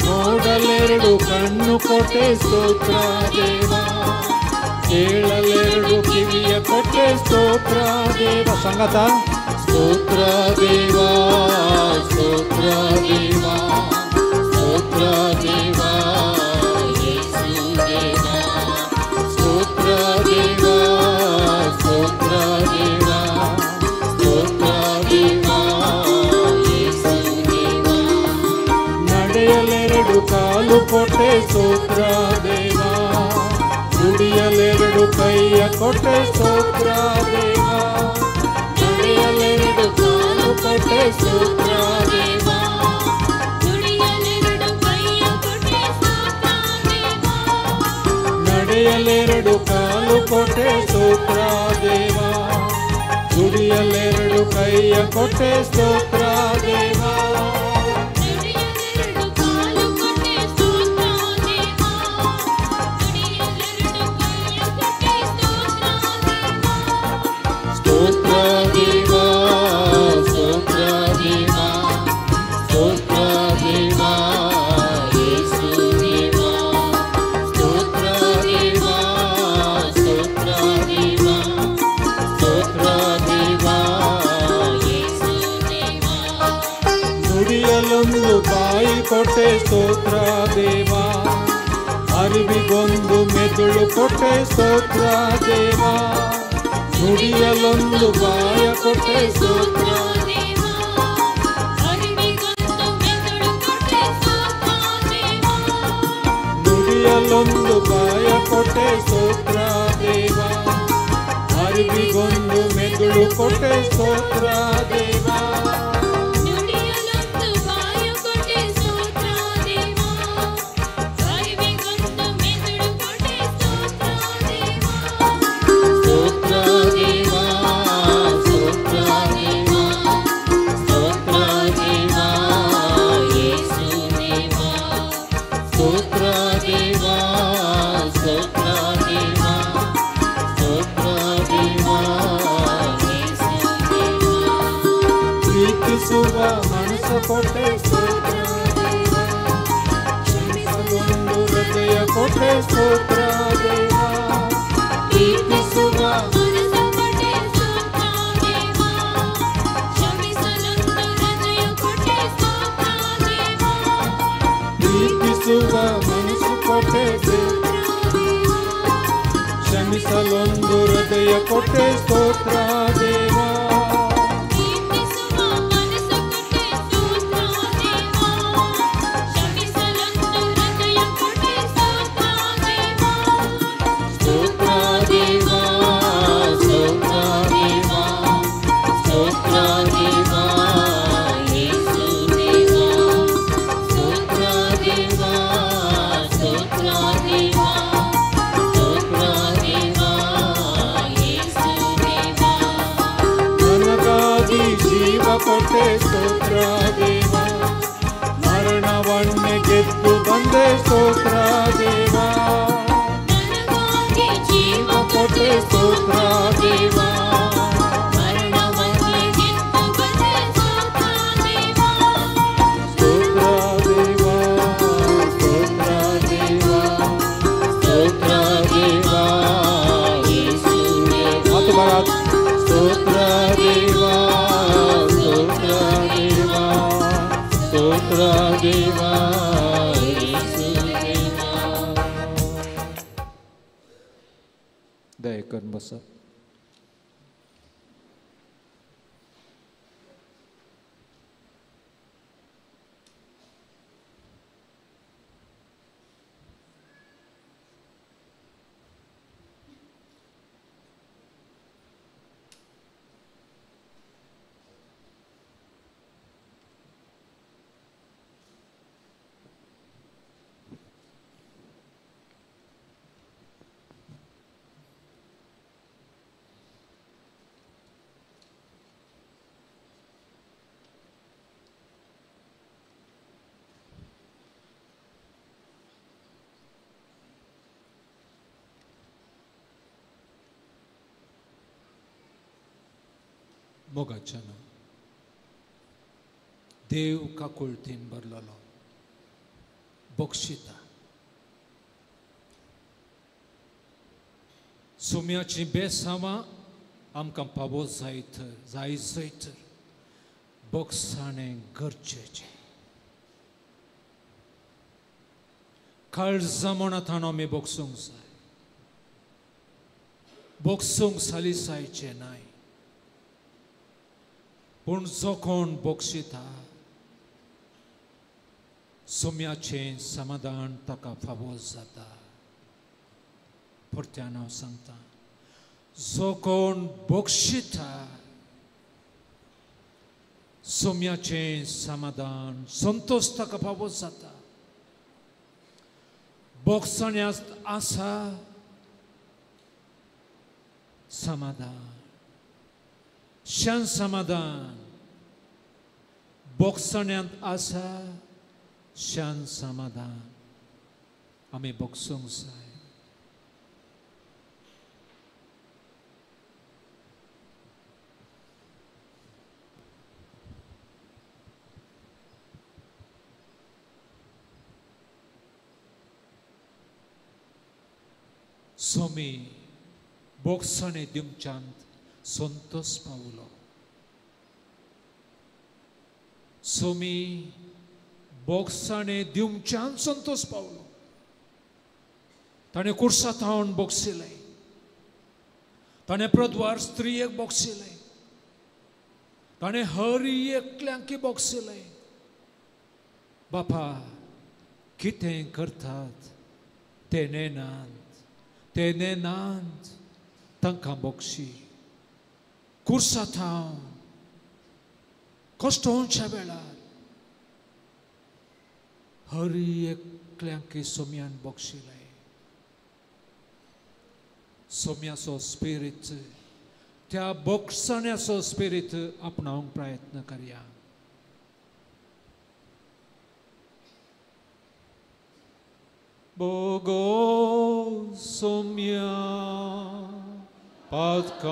ನೋಡಲೆರಡು ಕಣ್ಣು ಕೊಟ್ಟೆ ಸ್ತೋತ್ರ ದೇವಾ ಕೇಳಲೆರಡು ಕಿವಿಯ ಕೊಟ್ಟೆ ಸ್ತೋತ್ರ ದೇವ ಸಂಗತ ಸ್ತೋತ್ರ ದೇವಾ ಸ್ತೋತ್ರ ದೇವಾ ಸ್ತೋತ್ರ ದೇವಾ ಯೇಸು ದೇವಾ ಸ್ತೋತ್ರ ದೇವಾ ಸ್ತೋತ್ರ ದೇವಾ ಸ್ತೋತ್ರ ದೇವಾ ಯೇಸು ದೇವಾ ನಡೆಯಲೆರಡು ಕಾಲು ಕೊಟ್ಟೆ ಸ್ತೋತ್ರ ದೇವಾ ನುಡಿಯಲೆರಡು ಕೈಯ ಕೊಟ್ಟೆ ಸ್ತೋತ್ರ ದೇವಾ ನಡೆಯಲೆರಡು ಕಾಲು ಕೊಟ್ಟೆ ಸ್ತೋತ್ರ ದೇವಾ ನುಡಿಯಲೆರಡು ಕೈಯ ಕೊಟ್ಟೆ ಸ್ತೋತ್ರ ದೇವಾ ನಡೆಯಲೆರಡು ಕಾಲು ಕೊಟ್ಟೆ ಸ್ತೋತ್ರ ದೇವಾ ನುಡಿಯಲೆರಡು ಕೈಯ ಕೊಟ್ಟೆ ಸ್ತೋತ್ರ ದೇವಾ ಕೊಟ್ಟೆ ಸ್ತೋತ್ರ ದೇವ, ಅರಿವಿಗೊಂದು ಮೆದುಳು ಕೊಟ್ಟೆ ಸ್ತೋತ್ರ ದೇವ, ನುಡಿಯಲೊಂದು ಬಾಯ ಕೊಟ್ಟೆ ಸ್ತೋತ್ರ, ನುಡಿಯಲೊಂದು ಬಾಯ ಕೊಟ್ಟೆ ಸ್ತೋತ್ರ ದೇವ, ಅರಿವಿಗೊಂದು ಮೆದುಳು ಕೊಟ್ಟೆ ಸ್ತೋತ್ರ ದೇವ. ಮನಸ್ಸ ಕೊಟ್ಟೆ ಸ್ತೋತ್ರ ದೇವ, ಕ್ಷಮಿಸಲೊಂದು ಹೃದಯ ಕೊಟ್ಟೆ ಸ್ತೋತ್ರ ದೇವ, ಪ್ರೀತಿಸುವ ಮನಸ್ಸ ಕೊಟ್ಟೆ ಸ್ತೋತ್ರ ದೇವ, ಕ್ಷಮಿಸಲೊಂದು ಹೃದಯ ಕೊಟ್ಟೆ ಸ್ತೋತ್ರ ದೇವ, ಪ್ರೀತಿಸುವ ಮನಸ್ಸು ಕೊಟ್ಟೆ ಸ್ತೋತ್ರ ದೇವ, ಕ್ಷಮಿಸಲೊಂದು ಹೃದಯ ಕೊಟ್ಟೆ ಸ್ತೋತ್ರ ದೇವ. ಕೊಟ್ಟೆ ಸ್ತೋತ್ರ ದೇವ, ಮರಣವನ್ನೇ ಗೆದ್ದು ಬಂದೆ ಸ್ತೋತ್ರ ದೇವ, ಜೀವ ಕೊಟ್ಟೆ ಸ್ತೋತ್ರ ದೇವ, ಮರಣವನ್ನೇ ಗೆದ್ದು ಬಂದೆ ಸ್ತೋತ್ರ ದೇವ, ಸ್ತೋತ್ರ ದೇವ, ಸ್ತೋತ್ರ ದೇವ, ಸ್ತೋತ್ರ ದೇವ, ಯೇಸು ದೇವ, ಸ್ತೋತ್ರ ದೇವ, ಸ್ತೋತ್ರ ದೇವ, ಯೇಸು ದೇವ. ದಯಕರ್ ಬಸ मोगाच्यान देव काकुळतीन भरलेलो बक्षिता सुम्याची बेसावां आमकां पावो जायसर बोगसाणें गरजेचें काळजा म्हणून आमी बोगसूंक जाय बोगसूंक सालिसायचें नाय पूण जो कोण बोगशिता सुम्याचें समाधान ताका फावो जाता परत्यान हांव सांगता जो कोण बोगशिता सुम्याचें समाधान संतोष ताका फावो जाता बोगसण्यात आसा समाधान शांत समाधान बोगसण्यात आसा शांत समाधान आमी बोगसूंक जाय सोमी बोगसणे दिवच्यांत संतोष पावलो सोमी बोक्साने दिवच्यान संतोष पावलो. ताणें कुर्सांत हावन बोक्सिलें. ताणें प्रद्वार स्त्रियेक बोक्सिलें. ताणें हरी एकल्यांकी बोक्सिलें. बापा, कितें करतात ते नेनात तांकां बोक्शी. कुर्सांत हांव कश्टांच्या वेळार हरी एकल्यांकी सोम्यान बोक्शिलें. सोम्याचो स्पिरीट, त्या बोक्साण्याचो स्पिरीट आपणावंक प्रयत्न करया. Bogo somia patkamuchi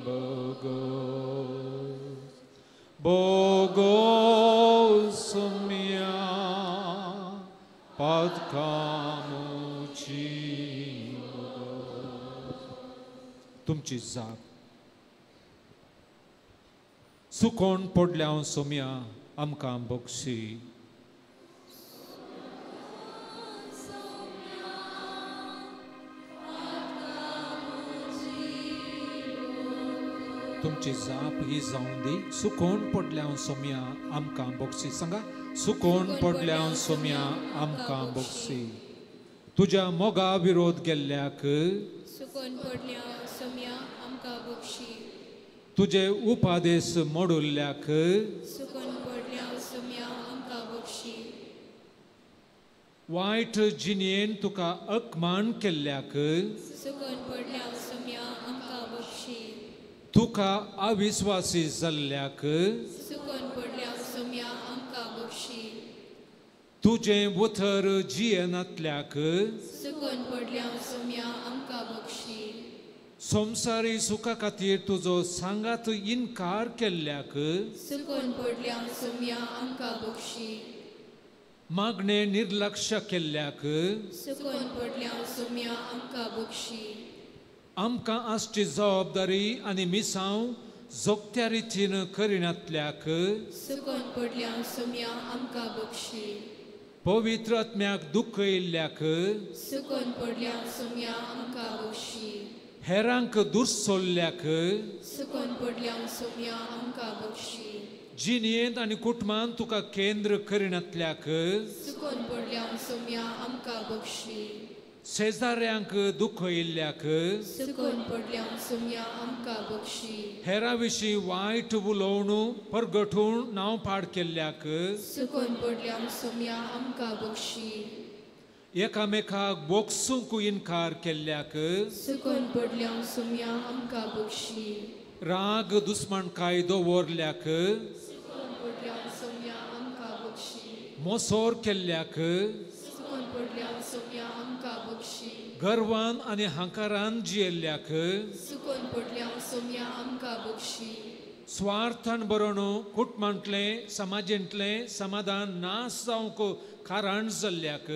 bogo. Bogo somia patkamuchi bogo. तुमची जाप सुकोन पडल्या सोम्या आमकां बोगशी. तुमची जाप ही जावं दी. सुकोन पडल्या सोम्या आमकां बोगशी. सांगा, सुकोन पडल्या सोम्या आमकां बोगशी. तुज्या मोगा विरोध गेल्ल्याक सुकोन पडल्या सोम्या आमकां बोगशी. तुजे उपादेश मोडुल्ल्याक सुकोन पडल्या सोम्या आमकां बोगशी. वायट जिणेन तुका अपमान केल्ल्याक सुकोन पडल्या सोम्या आमकां बोगशी. तुका अविश्वासी जाल्ल्याक सुकोन पडल्या सोम्या आमकां बोगशी. तुजें उतर जियेनांतल्याक सुकोन पडल्या सोम्या आमकां बोगशी. संवसारी सुखा खातीर तुजो सांगात इन्कार केल्ल्याक सुकोन पडल्या सोम्या आमकां बोगशी. मागणें निर्लक्ष केल्ल्याक सुकोन पडल्या सोम्या आमकां बोगशी. आमकां आसची जबाबदारी आनी मिसांव जोगत्या रितीन करिनातल्याक सुकोन पडल्या सोम्या आमकां बोगशी. पवित्र आत्म्याक दुख येयल्ल्याक सुकोन पडल्या सोम्या आमकां बोगशी. हेरांक दुर्सोल्ल्याक सुकोन पडल्या सोम्या आमकां बोगशी. जिणेंत आनी कुटुंबांत तुका केंद्र करिनातल्याक सुकोन पडल्या सोम्या आमकां बोगशी. शेजाऱ्यांक दुख येयल्ल्याक सुकोन पडल्या सोम्या आमकां बोगशी. हेरां विशीं वायट उलोवन परगटून नांव पाड केल्ल्याक सुकोन पडल्या सोम्या आमकां बोगशी. एकामेकाक बोगसूंक इन्कार केल्ल्याक सुकोन पडल्या सोम्या आमकां बोगशी. राग दुस्मणकाय दवरल्याक सुकोन पडल्या सोम्या आमकां बोगशी. मोसोर केल्ल्याक सुकोन पडल्या सोम्या आमकां बोगशी. गर्वान आनी हंकारान जियेल्ल्याक सुकोन पडल्या सोम्या आमकां बोगशी. स्वार्थान बरोवन कुटुंबांतलें समाजींतलें समाधान नाश जावंक कारण जाल्ल्याक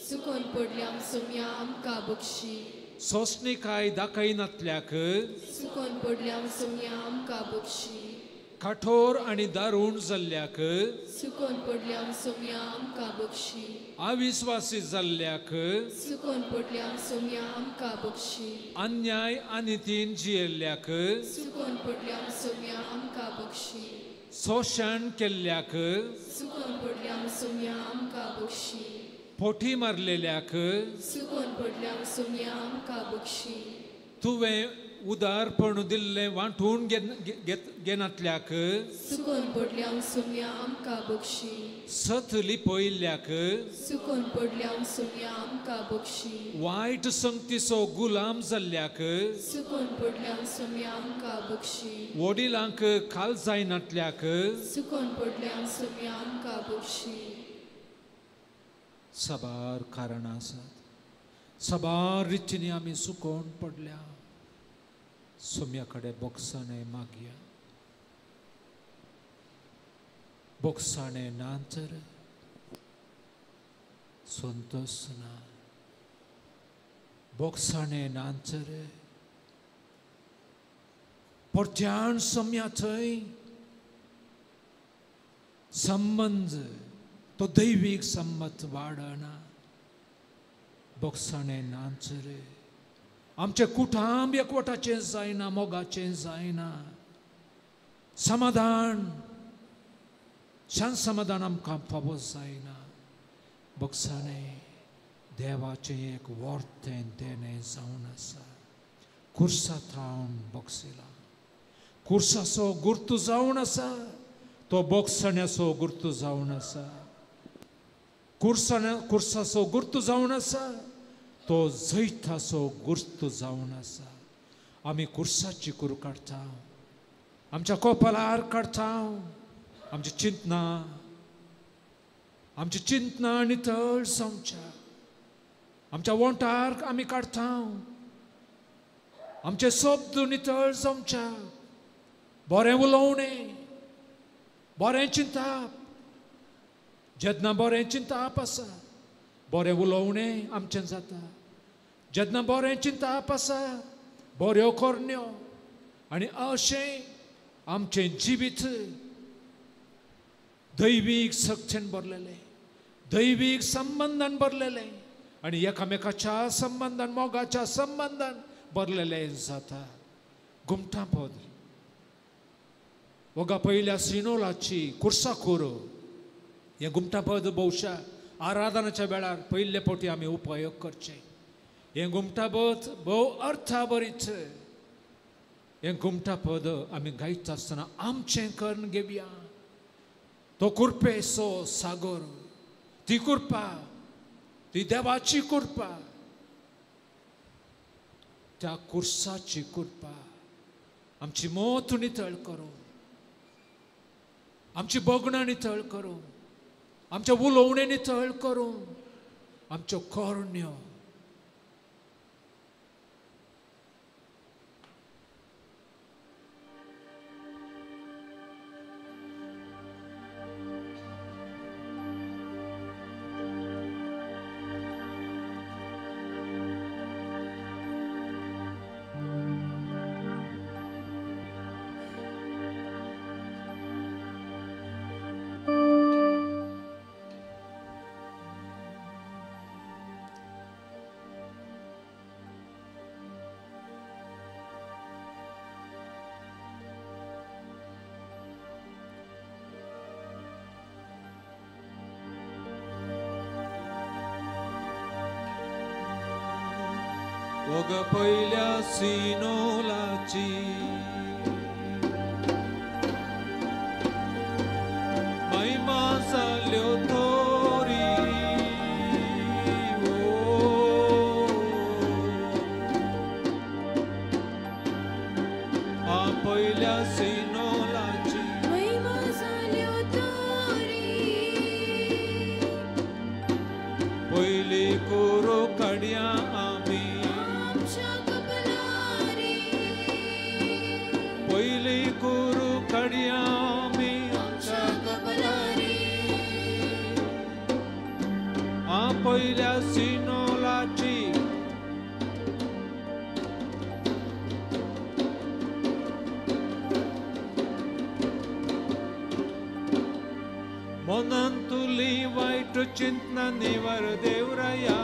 सुकोन पडल्या सोम्या आमकां बोगशी. सोंसणीकाय दाखयनातल्याक सुकोन पडल्या सोम्या आमकां बोगशी. कठोर आनी दारूण जाल्ल्याक सुकोन पडल्या सोम्या आमकां बोगशी. अविश्वासी जाल्ल्याक सुकोन पडल्या सोम्या आमकां बोगशी. अन्याय आनी तीन जियेल्ल्याक सुकोन पडल्या सोम्या आमकां बोगशी. शोशण केल्ल्याक सुकोन पडल्या सोम्या आमकां बोगशी. पोटी मारलेल्याक सुकोन पडल्या सोम्या आमकां बोगशी. तुवें उदारपण दिल्लें वांटून घेनातल्याक सुकोन पडल्या सोम्या आमकां बोगशी. सत लिपयल्ल्याक सुकोन पडल्या सोम्या आमकां बोगशी. वायट संगतीचो गुलाम जाल्ल्याक सुकोन पडल्या सोम्या आमकां बोगशी. वडिलांक काल जायनातल्याक सुकोन पडल्या सोम्या आमकां बोगशी. साबार कारणां आसात. साबार रितींनी आमी सुकोन पडल्या. सोम्या कडेन बोगसाणें मागया. बोगसाणें ना तर संतोष ना. बोगसाणें ना तर परत्यान सोम्या थंय संबंध तो दैवीक संमत वाढना बोगसाणे नांचरे आमचे कुटुंब एकवटाचे जायना मोगाचे जायना समाधान शांत समाधान आमकां फावो जायना बोगसाणे देवाचे एक वर्तें देणे जावन आसा कुर्सा थावन बोगसिला कुर्साचो गुर्तू जावन आसा तो बोगसण्याचो गुर्तू जावन आसा कुर्साचो गुर्तू जावन आसा तो जैताचो गुर्तू जावन आसा आमी कुर्साची कूर काडटा आमच्या कोपालार काडटा आमची चिंतना नितळ जावच्या आमच्या वोंटार आमी काडटा आमचे शब्द नितळ जावच्या बरें उलोवणें बरें चिंताप जेन्ना बरें चिंताप आसा बरें उलोवणें आमचें जाता जेन्ना बरें चिंताप आसा बऱ्यो करण्यो आनी अशें आमचें जिवीत दैवीक शक्तीन भरलेलें दैवीक संबंधान भरलेलें आनी एकामेकाच्या संबंधान मोगाच्या संबंधान भरलेलें जाता घुमटा पद वगा पयल्या सिनोलाची कुर्सा कूर हे घुमटा पद भोवशा आराधनाच्या वेळार पयले फावटी आमी उपयोग करचे हे घुमटा पद भोव अर्थाभरीत हे घुमटा पद आमी गायता आसतना आमचें करून घेवया तो कुरपेचो सागर ती कृपा ती देवाची कृपा त्या कुर्साची कृपा आमची मोत नितळ करूं आमची बोगणां नितळ करूं आमचे उलोवणें नितळ करूं आमच्यो करण्यो वगा पयल्या सिनोलाची महिमा जाल्यो तोरी आ पयल्या सिनोलाची महिमा जाल्यो तोरी पयली कोरो काडया आमी पयली कोरू काडया आमी आ पयल्या सिनोलाची मनान तुली वायट चिंतना निवार देवराया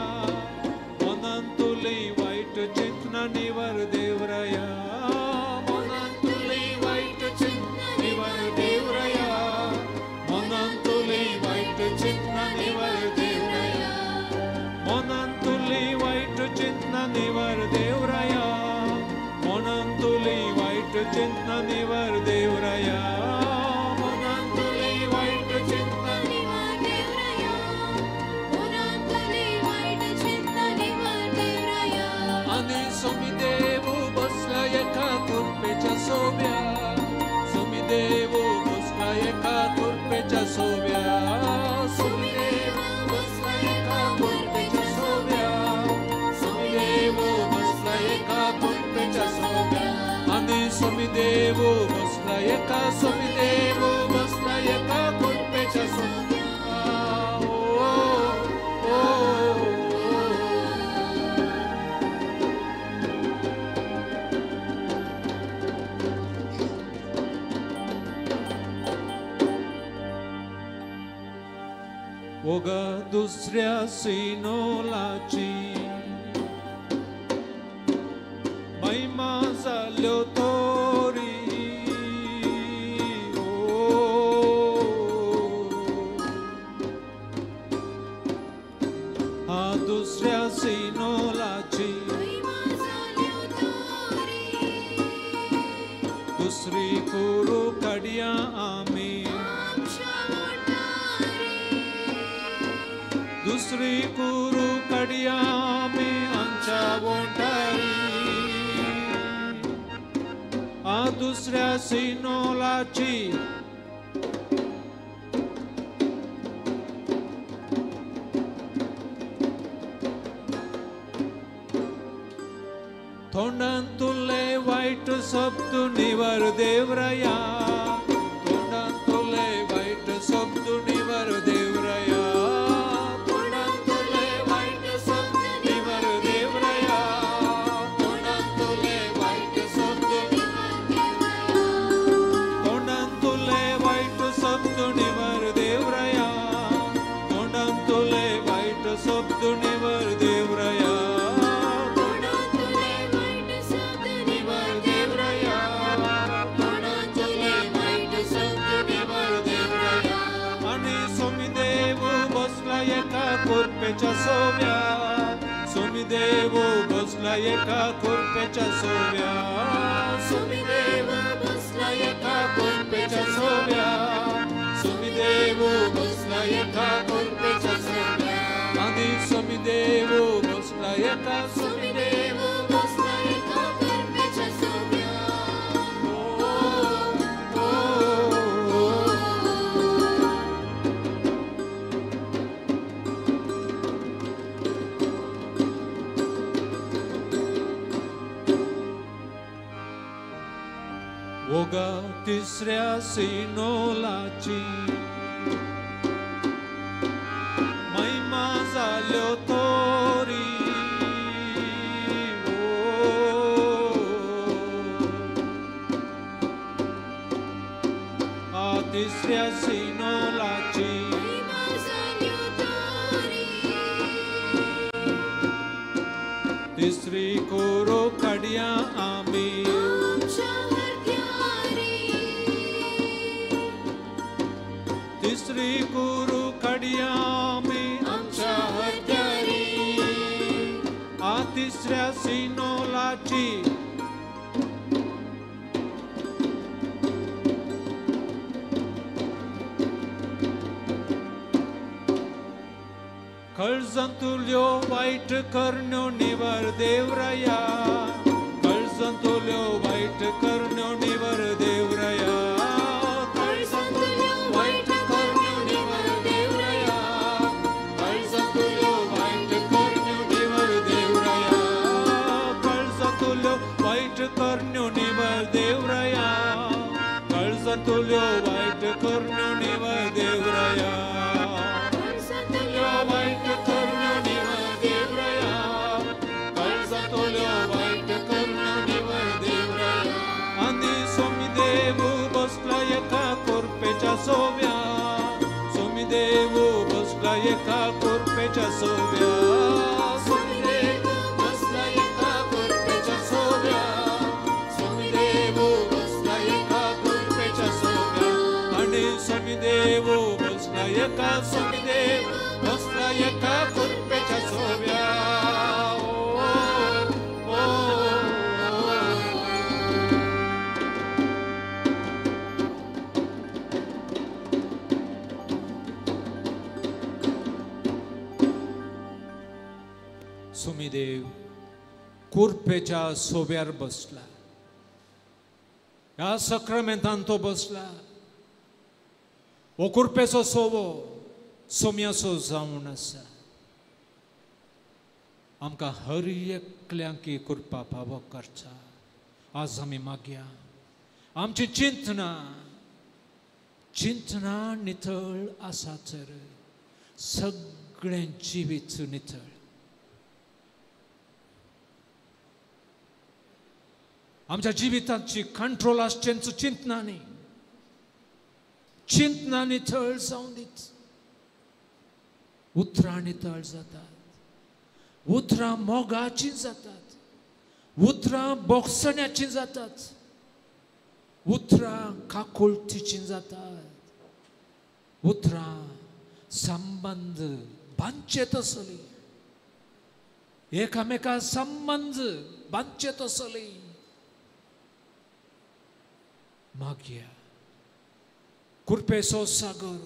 मनान तुली वायट चिंतना निवार देवराया मनान तुली वायट चिंतना निवार देवराया मनान तुली वायट चिंतना निवार देवराया मनान तुली वायट चिंतना निवार देवराया मनान तुली वायट चिंतना निवार देवराया Sumidevo bosla eka kurpecha sobya Sumidevo bosla eka kurpecha sobya Sumidevo bosla eka kurpecha sobya Ani Sumidevo bosla eka kurpecha sobya ओगा दुसऱ्या सिनोलाची महिमा जाल्यो तोरी आ दुसऱ्या सिनोलाची दुसरी कुरू कडया आमी दुसरी कुरू कडया आमी आमच्या वोंटारी आ दुसऱ्या सिनोलाची तोंडांतुले वाईट शब्द निवर देवराया तोंडांतुले वाईट शब्द निवर देवराया तोंडांतुले वाईट शब्द निवर देवराया तोंडांतुले वाईट शब्द तोंडांतुले वाईट शब्द निवर देवराया तोंडांतुले वाईट शब्द निवर देवराया खुर्पेच्या सोव्या सोमीदेव बसला एका खुर्पेच्या सोव्या सोमीदेव बसला एका खुर्पेच्या सोव्या सोमीदेव बसला एका खुर्पेच्या सोव्या आणि सोमीदेव बसला एका सोमीदेव बसला एका खुर्पेच्या सोव्या ओगा तिसऱ्या सिनोलाची महिमा जाल्यो तोरी आ तिसऱ्या सिनोलाची तिसरी कोरो कडया आमी तिसरी गुरु कडयामी आमच्या हत्यारी आ तिसऱ्या सिनोलाची कळजंतुल्यो वाईट कर्ण्यो निवर देवराया कळजंतुल्यो वाईट कर्ण्यो निवर देवराया कर्ण्यो निवर देवराया कळजंतुल्यो वाईट कर्ण्यो निवर देवराया कळजंतुल्यो वाईट कर्ण्यो निवर देवराया कळजंतुल्यो वाईट कर्ण्यो निवर देवराया आणि सोमीदेव बसला एका खुर्पेच्या सोव्या सोमीदेव बसला एका खुर्पेच्या सोव्या सोमीदेव बसला एका खुर्पेच्या सोव्या सोमीदेव बसला एका सोमीदेव बसला एका खुर्पेच्या सोव्या सोमीदेव खुर्पेच्या सोव्यार बसला ह्या सक्रामेंतान तो बसला ओ खुर्पेचो सोवो सोम्याचो जावन आसा आमकां हर एकल्यांक कृपा फावो करचा आज आमी मागया आमची चिंतना नितळ आसा तर सगळें जिवीत नितळ आमच्या जिविताची कंट्रोल आसचेंच चिंतना नितळ जावन दीत उतरां नितळ जातात, उतरां मोगाचीं जातात, उतरां बोगसण्याचीं जातात, उतरां काकुळटीचीं जातात, उतरां संबंध बांदचेत आसली, एकामेका संबंध बांदचेत आसली. मागया कृपेचो सागर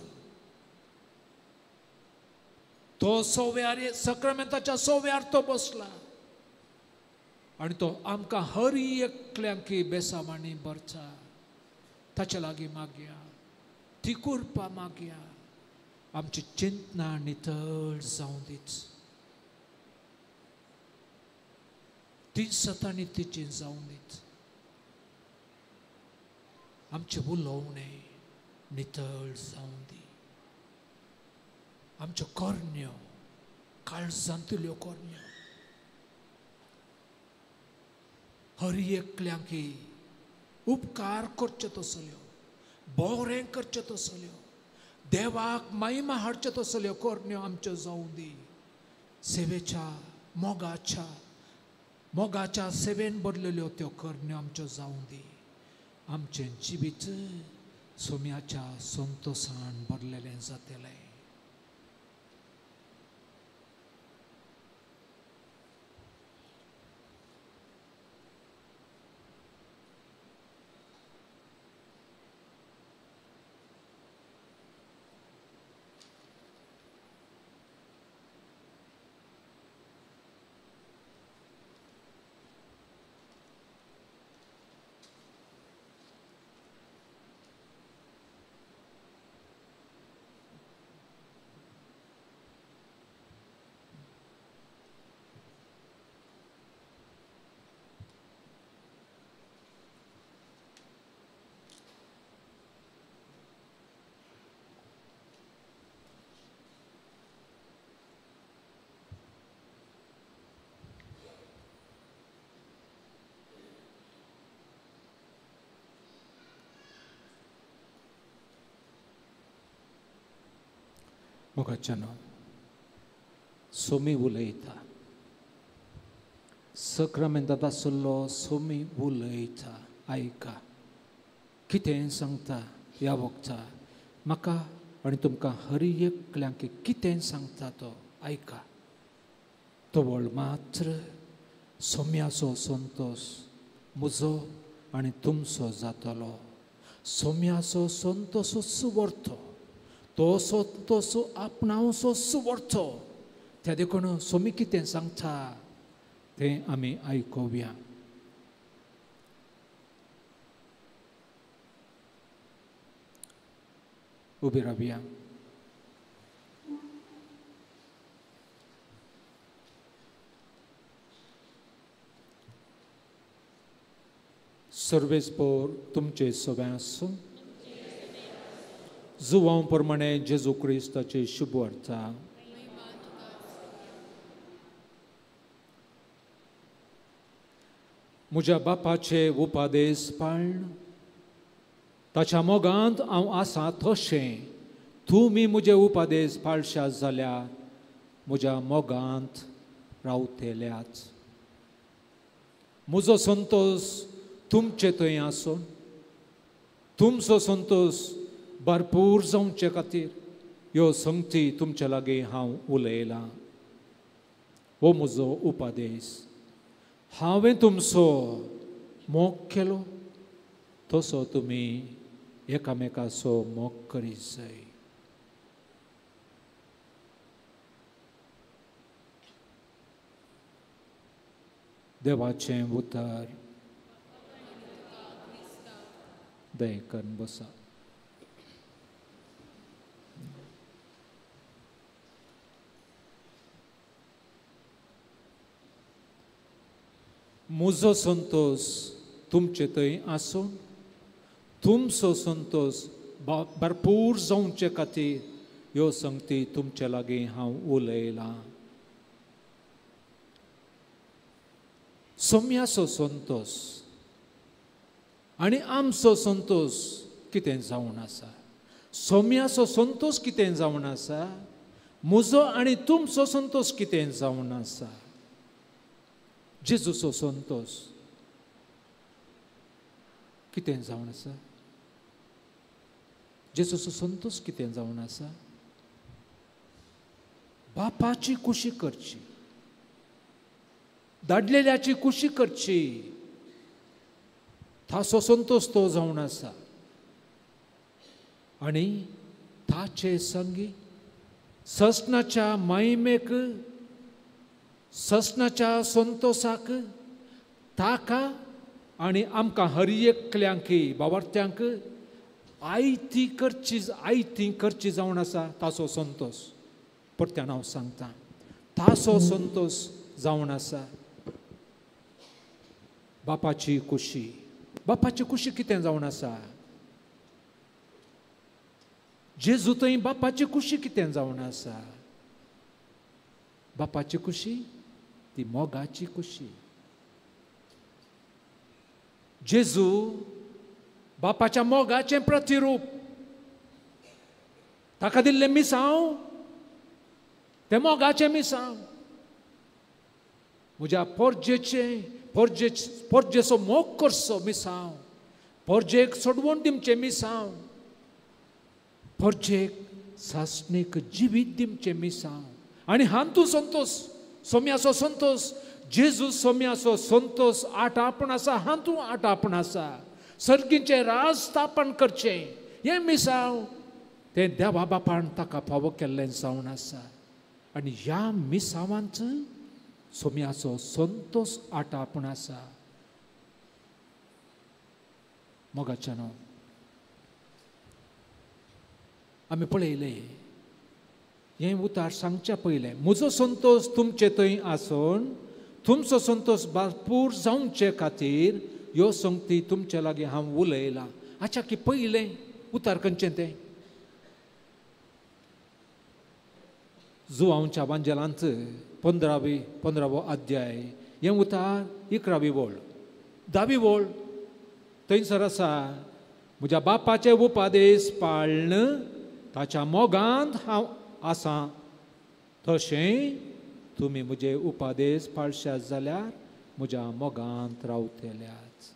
तो सोव्यार सक्रामेंताच्या सोव्यार तो बसला आणि तो आमकां हर एकल्यांकी बेसामांनी भरता. ताचे लागीं मागया, ती कृपा मागया, आमची चिंतना नितळ जावं दीत, ती सतांनी तिची जावं दीत, आमचे उलोवणें नितळ जावं दी, आमच्यो कोरण्यो काळजांतल्यो कोरण्यो हर एकल्यांकी उपकार करच्यो तसल्यो, बरें करचें तसल्यो, देवाक महिमा हाडच्यो तसल्यो कोरण्यो आमच्यो जावं दी. सेवेच्या मोगाच्या सेवेन भरलेल्यो त्यो कोरण्यो आमच्यो जावं दी. आमचें जिवीत सोम्याच्या संतोषान भरलेलें जातलें. मोगाच्यानो सोमी उलयता, सक्रामेंतांत आसलो सोमी उलयता, आयका कितें सांगता ह्या वखदां म्हाका आनी तुमकां हर एकल्यांक कितें सांगता तो आयका. तो वळ मात्र सोम्याचो संतोष म्हजो आनी तुमचो जातलो. सोम्याचो संतोष सुवर्तो, तो संतोष आपणावचो सुवर्तो. त्या देखून सोमी कितें सांगता तें आमी आयकुया. उबी रावया. सर्वेस्पोर तुमचे सगळ्या आसूं. जुवां प्रमाणे जेजू क्रिस्ताची शुभ वार्ता. म्हज्या बापाचे उपादेश पाळण, ताच्या मोगांत हांव आसां तशें तुमी म्हजे उपादेश पाळशात जाल्यार म्हज्या मोगांत रावतल्याच. म्हजो संतोष तुमचे थंय आसून तुमचो संतोष भरपूर जावचे खातीर ह्यो संगती तुमचे लागीं हांव उलयलां. हो म्हजो उपादेश. हांवें तुमचो मोग केलो तसो तुमी एकामेकाचो मोग करीत जाय. देवाचें उतर दयेकन बसा. म्हजो संतोष तुमचे थंय आसून तुमचो संतोष भरपूर जावचे खातीर ह्यो संगती तुमचे लागीं हांव उलयलां. सोम्याचो संतोष आनी आमचो संतोष कितें जावन आसा. सोम्याचो संतोष कितें जावन आसा म्हजो आनी तुमचो संतोष कितें जावन आसा? जेजूचो संतोष कितें जावन आसा? जेजूचो संतोष कितें जावन आसा? बापाची खुशी करची, धाडलेल्याची खुशी करची, ताचो संतोष तो जावन आसा. आनी ताचे संगी ससनाच्या महिमेक, ससनाच्या संतोषाक ताका आनी आमकां हर एकल्यांक भावार्थ्यांक आयती करची जावन आसा ताचो संतोष. परत्यान हांव सांगता, ताचो संतोष जावन आसा. बापाची खुशी कितें जावन आसा? जेजू थंय बापाची खुशी कितें जावन आसा? बापाची खुशी ती मोगाची खुशी. जेजू बापाच्या मोगाचें प्रतिरूप. ताका दिल्लें मिसांव तें मोगाचें मिसांव. म्हज्या पोरजेचो मोग करचो मिसांव, पोरजेक सोडवून दिवचें मिसांव, पोरजेक सासणेक जिवीत दिवचें मिसांव. आनी हातूं संतोष, सोम्याचो संतोष, जेजू सोम्याचो संतोष आटापून आसा. हातूं आटापून आसा. सर्गीचें राज स्थापन करचें हें मिसांव तें देवा बापान ताका फावो केल्लें जावन आसा. आनी ह्या मिसांवांत सोम्याचो संतोष आटापून आसा. मोगाच्यानो आमी पळयलें हें उतार सांगच्या पयलें, म्हजो संतोष तुमचे थंय आसून तुमचो संतोष भरपूर जावचे खातीर ह्यो संगती तुमचे लागीं हांव उलयलां. अच्छा की पयलें उतार खंयचें तें? जुवांच्या वांजेलांत 15वो अध्याय हें उतार 11वी ओळ 10वी ओळ थंयसर आसा, म्हज्या बापाचे उपादेश पाळन ताच्या मोगांत हांव आसां, तशें तुमी म्हजे उपादेश पाळशात जाल्यार म्हज्या मोगांत रावतल्याच.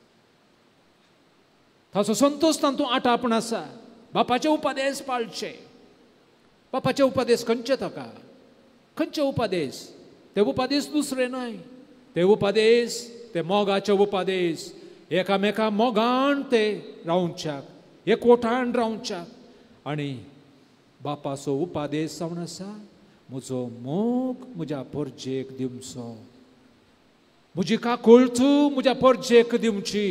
ताचो संतोष तातूंत आटापून आसा. बापाचे उपादेश पाळचे. बापाचे उपादेश खंयचे ताका? खंयचे उपादेश? ते उपादेश दुसरे न्हय. ते उपादेश ते मोगाचे उपादेश. एकामेका मोगान ते रावच्याक, एकवटान रावच्याक. आनी बापाचो उपादेश जावन आसा, म्हजो मोग म्हज्या पोरजेक दिवचो, म्हजी काकुळट म्हज्या पोरजेक दिवची.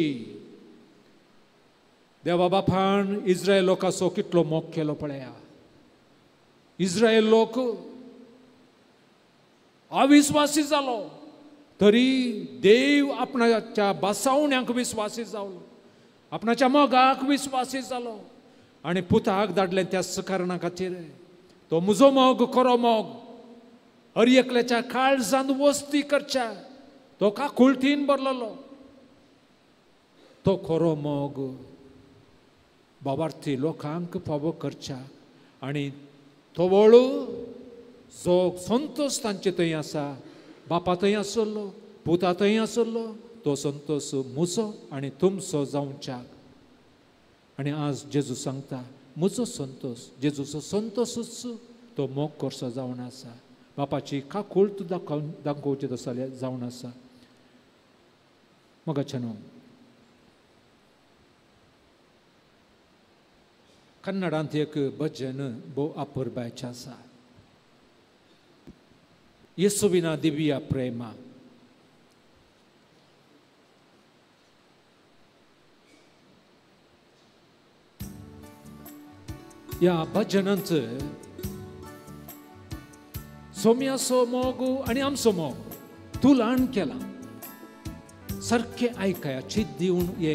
देवा बापान इस्रायल लोकांचो कितलो मोग केलो पळया. इस्रायल लोक अविस्वासी जालो तरी देव आपणाच्या बसावण्यांक विस्वासी जालो, आपणाच्या मोगाक विस्वासी जालो आनी पुताक धाडलें त्या कारणा खातीर. तो म्हजो मोग खरो मोग हर एकल्याच्या काळजांत वस्ती करच्या, तो काकुळटीन भरलेलो तो खरो मोग भावार्थी लोकांक फावो करच्या. आनी तो वळू जो संतोष तांचे थंय आसा, बापा थंय आसलो, पुता थंय आसलो, तो संतोष म्हजो आनी तुमचो जावच्याक. आनी आज जेजू सांगता, म्हजो संतोष, जेजूचो संतोषच तो मोग करचो जावन आसा. बापाची काकुळट दाखोवचें जावन आसा. मोगाच्यानो कन्नडांत एक भजन भोव अपुर्बाचें आसा. ಯೇಸುವಿನ ದಿವ್ಯ ಪ್ರೇಮ. ह्या भजनांत सोम्याचो मोग आनी आमचो मोग तुलान केला. सारकें आयकाया, चीत दिवन हे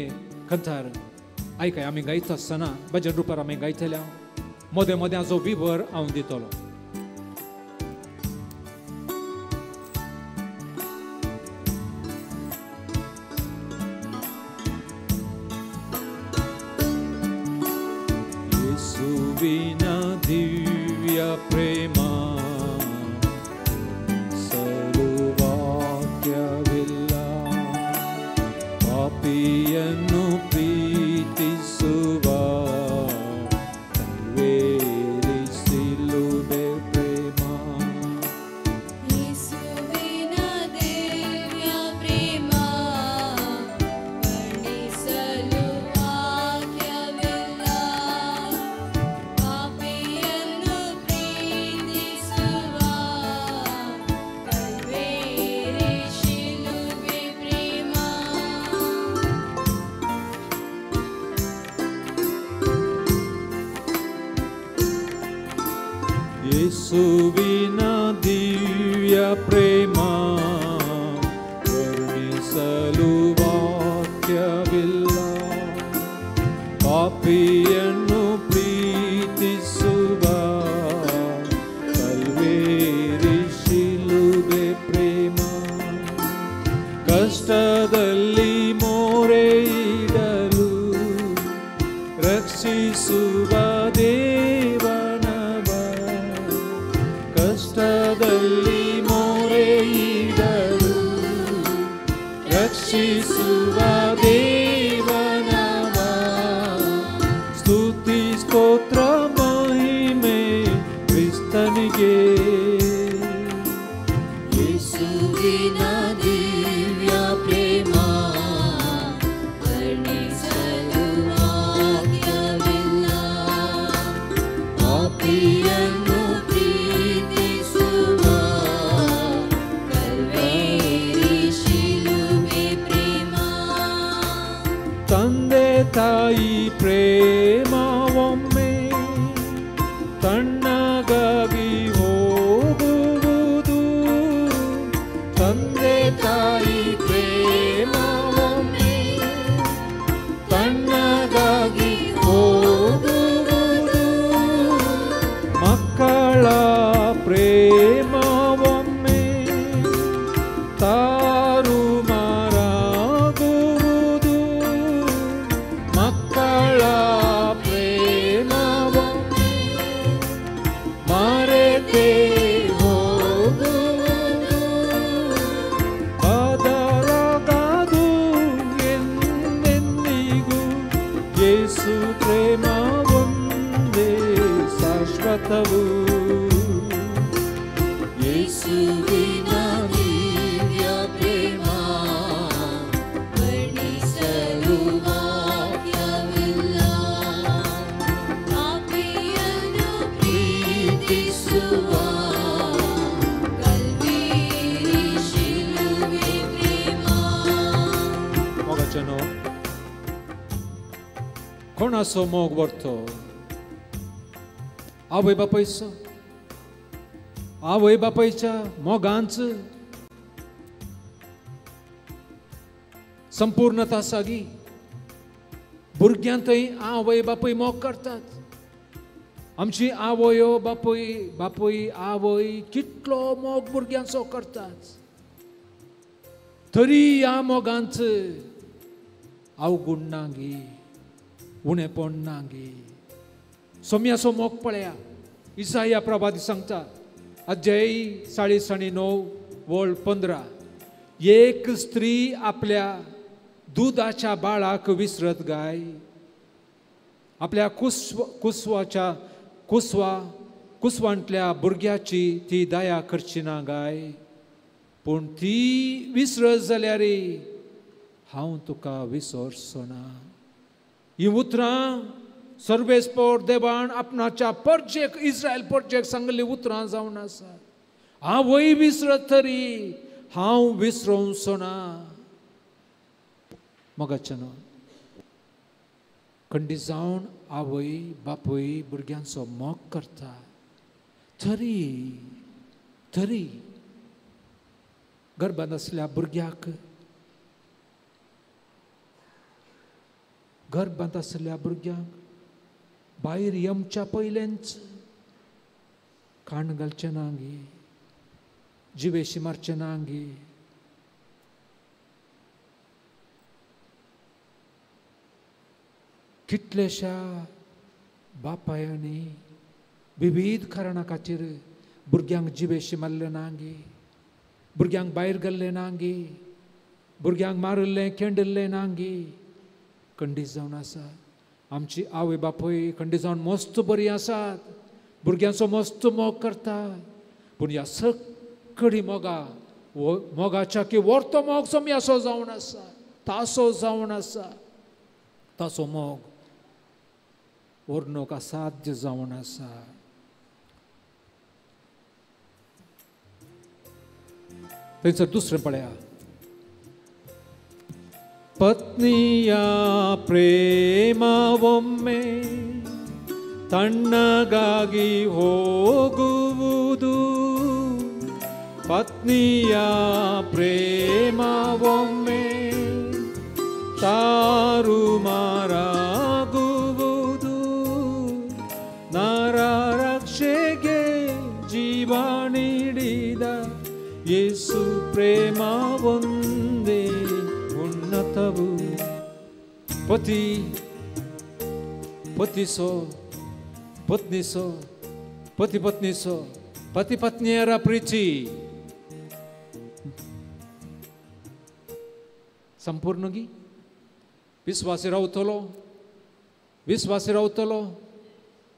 कंठार आयकाय. आमी गायता आसतना भजन रुपार आमी गायतले. मोदें मोदें हाजो विवर हांव दितलो. येसुविना दिव्य प्रेमा ಯೇಸುವಿನ ದಿವ್ಯ ಪ್ರೇಮ ವರ್ಣಿಸಲು ವಾಕ್ಯವಿಲ್ಲ. ಪಾಪಿಯನ್ನು ಪ್ರೀತಿಸುವ ಕಲ್ವೇರಿ ಶಿಲುಬೆ ಪ್ರೇಮ. ಕಷ್ಟದಲ್ಲಿ ಮೊರೆಯಿಡಲು ರಕ್ಷಿಸುವ ದೇವನವ. ಕಷ್ಟದಲ್ಲಿ ಮೊರೆಯಿಡಲು ರಕ್ಷಿಸುವ ದೇವನವ. ಸ್ತುತಿ ಸ್ತೋತ್ರ ಮಹಿಮೆ ಕ್ರಿಸ್ತನಿಗೆ. ಯೇಸುವಿನ ದಿವ್ಯ ಪ್ರೇಮ ವರ್ಣಿಸಲು ವಾಕ್ಯವಿಲ್ಲ. ಪಾಪಿಯನ್ನು ಪ್ರೀತಿಸುವ ಕಲ್ವೇರಿ ಶಿಲುಬೆ ಪ್ರೇಮ. ತಂದೆ ತಾಯಿ ಪ್ರೇಮ ಒಮ್ಮೆ ತಣ್ಣಗಾಗಿ ಹೋಗುವುದು. ತಂದೆ ತಾಯಿ ಪ್ರೇಮ ಒಮ್ಮೆ ತಣ್ಣಗಾಗಿ ಹೋಗುವುದು. ಮಕ್ಕಳ ಪ್ರೇಮ ಒಮ್ಮೆ ತಾರುಮಾರಾಗುವುದು. ಮಕ್ಕಳ ಪ್ರೇಮ ಒಮ್ಮೆ ಮರೆತೇ ಹೋಗುವುದು. ಬದಲಾಗದು ಎಂದೆಂದಿಗೂ ಯೇಸು ಪ್ರೇಮ ಒಂದೇ ಶಾಶ್ವತವು. ಯೇಸುವಿನ ದಿವ್ಯ ಪ್ರೇಮ ವರ್ಣಿಸಲು ವಾಕ್ಯವಿಲ್ಲ. ಪಾಪಿಯನ್ನು ಪ್ರೀತಿಸುವ ಕಲ್ವೇರಿ ಶಿಲುಬೆ ಪ್ರೇಮ. Mogaceno konaso mog vorto आवय बापयचो आवय बापयच्या मोगांच संपूर्णता सागी भुरग्यांतय आवय बापय मोग करतात. आमची आवयो बापय आवय कितलो मोग भुरग्यांचो करतात. तरी ह्या मोगांच अवगुण नांगी उणेपण नांगी. सोम्याचो मोग पळया. इसाया प्रभाती सांगता अध्याय 49:15. एक स्त्री आपल्या दुधाच्या बाळाक विसरत गाय. आपल्या कुसवांतल्या भुरग्याची ती दया करची ना गाय. पूण ती विसरत जाल्यार हांव तुका विसरचो ना. ही उतरां सर्वेस्पोर देवान आपणाच्या परजेक इस्रायल परजेक सांगली उतरां जावन आसा. हांवय विसरत तरी हांव विसरूंचो ना. मोगाचनो खंडी जावन आवय बापय भुरग्यांचो मोग करता. तरी गर्भांत आसल्या भुरग्याक गर्भांत आसल्या भुरग्यांक भायर येवच्या पयलेंच खाण घालचें ना गे. जिवेशी मारचें ना गे. कितलेशा बापायांनी विविध कारणां खातीर भुरग्यांक जिवेशी मारले ना गे. भुरग्यांक भायर घाल्ले ना गे. भुरग्यांक मारल्ले केंडल्ले ना गे. खंडीत जावन आसा. आमची आवय बापय खंडीत जावन मस्त बरी आसात. भुरग्यांचो मस्त मोग करतात. पूण ह्या सकळी मोगाच्या की व्हरतो मोग सोम्याचो जावन आसा. तासो जावन आसा. तासो मोग व्हरनूक असाध्य जावन आसा. थंयसर दुसरें पळया. पत्निया ಪ್ರೇಮವೊಮ್ಮೆ ತಣ್ಣಗಾಗಿ ಹೋಗುವುದು. ಪತ್ನಿಯ ಪ್ರೇಮವೊಮ್ಮೆ ತಾರು ಮಾರಾಗುವುದು ನರ ರಕ್ಷೆಗೆ ಜೀವ ನೀಡಿದ ಯೇಸು ಪ್ರೇಮ ಒಂದೇ ಉನ್ನತವು ಪತಿ ಪತಿಸೋ ಪತ್ನಿಸೋ ಪತಿ ಪತ್ನಿಸೋ ಪತಿ ಪತ್ನಿಯರ ಪ್ರೀತಿ संपूर्णगी विश्वासी रावतलो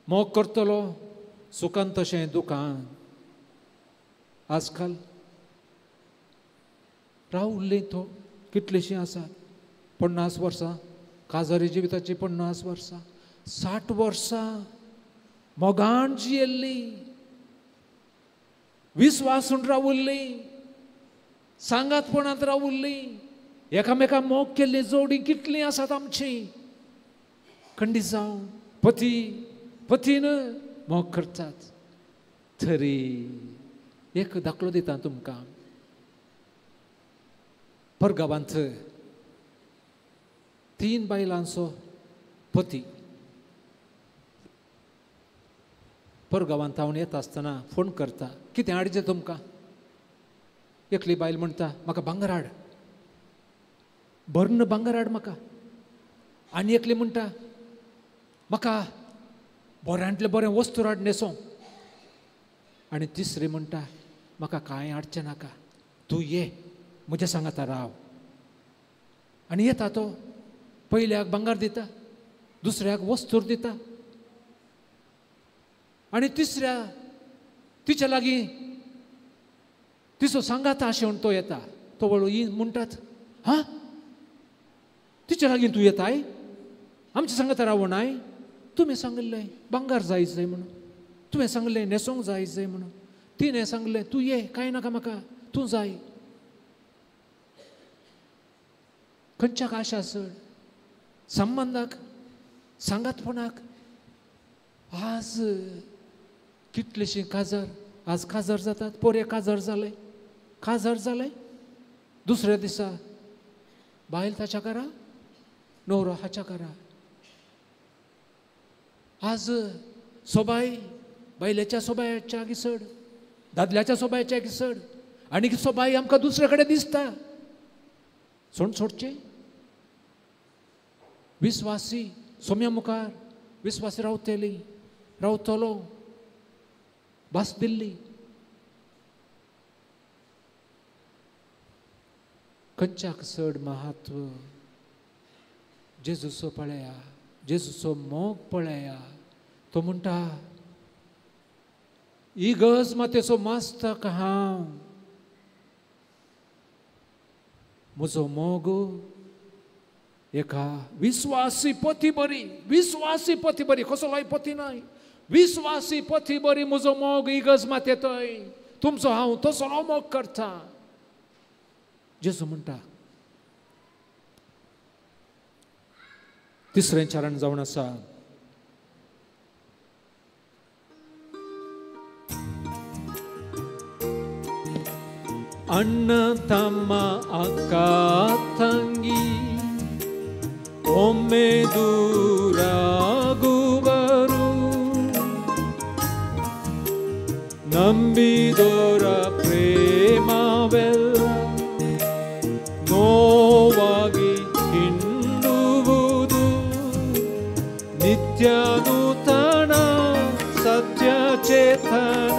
मोग करतलो सुखान तशें दुखान आजकाल रावल्लीं तो कितलींशीं आसात 50 वर्सां काजारी जिविताची 50 वर्सां 60 वर्सां मोगान जियेल्लीं विश्वासून रावल्लीं सांगातपणांत रावल्लीं एकामेका मोग केल्ली जोडी कितली आसात आमची खंडीत जावन पतीन मोग करतात तरी एक दाखलो दिता तुमकां परगांवांत 3 बायलांचो पती परगांवांत हांव येता आसतना फोन करता कितें हाडचें तुमकां एकली बायल म्हणटा म्हाका भांगर हाड भरन भांगर हाड म्हाका आनी एकली म्हणटा म्हाका बऱ्यांतले बरें वस्तू हाड न्हेसों आनी तिसरी म्हणटा म्हाका कांय हाडचें नाका तूं ये म्हज्या सांगाता राव आनी येता तो पयल्याक भांगर दिता दुसऱ्याक वस्तूर दिता आनी तिसऱ्या तिच्या लागीं तिचो सांगाता अशें तो येता तो वळू म्हणटात हा तिच्या लागीं तूं येताय आमच्या सांगाता रावनाय तुवें सांगलें भांगर जायच जाय म्हणून तुवें सांगलें न्हेसोंक जायच जाय म्हणून तिणें सांगलें तूं ये कांय नाका म्हाका तूं जाय खंयच्याक आशा चड संबंदाक सांगातपणाक आज कितलीशीं काजार आज काजार जातात पोरे काजार जाले दुसऱ्या दिसा बायल ताच्या घरा न्हवरो हाच्या घरा आज सोबाय बायलेच्या सोबायाच्या गिसड दादल्याच्या सोबायाच्या गिसड आनी सोबाय आमकां दुसरे कडेन दिसता सोडचें विश्वासी सोम्या मुखार विश्वासी रावतलो भास दिल्ली खंयच्याक चड महत्व जेजूचो पळया जेजूचो मोग पळया तो म्हणटा इगज मातेचो मास्तक हांव म्हजो मोग एका विश्वासी पती बरी कसलोय पती नाय विश्वासी पती बरी म्हजो मोग इगज मातेतय तुमचो हांव तसलो मोग करता जेजू म्हणटा तिसरें चरण जावन आसा अण्ण तಮ್ಮ अक्क ತಂಗಿ ಒಮ್ಮೆ ದೂರಾಗುವರು ನಂಬಿದೋರ ಪ್ರೇಮವೆಲ್ಲ ನೋವಾಗಿ ಹಿಂಡುವುದು ನಿತ್ಯ ನೂತನ ಸತ್ಯ ಚೇತನ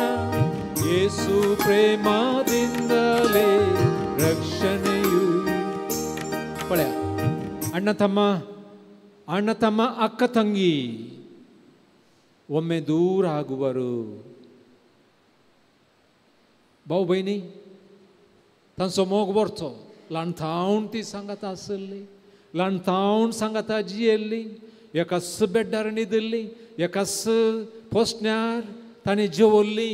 ಯೇಸು ಪ್ರೇಮದಿಂದಲೇ ರಕ್ಷಣೆಯು ಪಳ್ಯ ಅಣ್ಣ ತಮ್ಮ ಅಕ್ಕ ತಂಗಿ ಒಮ್ಮೆ ದೂರ ಆಗುವರು भाऊ बहिणी तांचो मोग व्हरचो ल्हानथावन ती सांगाता आसली ल्हानथावन सांगाता जियेल्ली एकाच बेड्डार न्हिदल्ली एकाच पोसण्यार ताणें जेवल्ली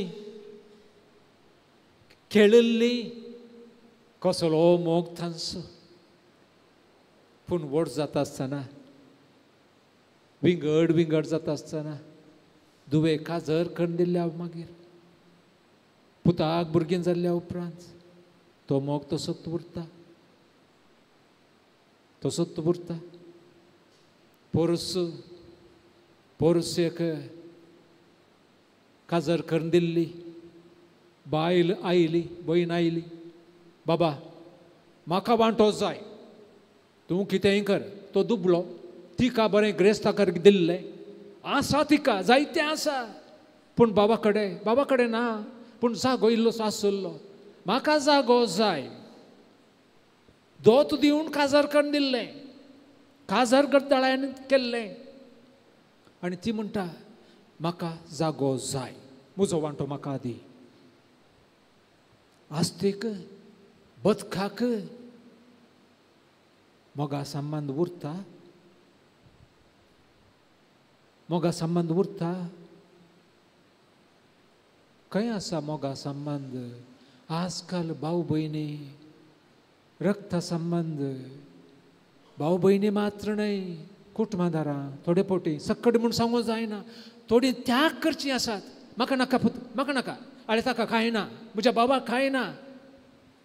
खेळिल्ली कसलो मोग तांचो पूण व्हड जाता आसतना विंगड जाता आसतना दुवे काजर करून दिल्या मागीर पुताक भुरगीं जाल्ल्या उपरांत तो मोग तसोच उरता, तसोच उरता. पोरस एक काजर करून दिल्ली, बायल आयली, भयण आयली, बाबा म्हाका वांटो जाय, तूं कितेंय कर. तो दुबलो, तिका बरें ग्रेस्ताकार दिल्लें आसा, तिका जायतें आसा, पूण बाबा कडेन ना, पूण जागो इल्लो आसलो, म्हाका जागो जाय. दोत दिवन काजार करून दिल्लें, काजार गड्डळ्यान केल्लें, आनी ती म्हणटा म्हाका जागो जाय, म्हजो वांटो म्हाका दी. आस्तीक बदकाक मोगा संबंध उरता, मोगा संबंध उरता. खंय आसा मोगा संबंध? आजकाल भाऊ भयणी, रक्त संबंध, भाऊ भयणी मात्र न्हय, कुटुंबादारां थोडे पोटी सक्कड म्हूण सांगूं जायना, थोडी त्याग करची आसात. म्हाका नाका पुत, म्हाका नाका, आरे ताका खायना, म्हज्या बाबाक खायना,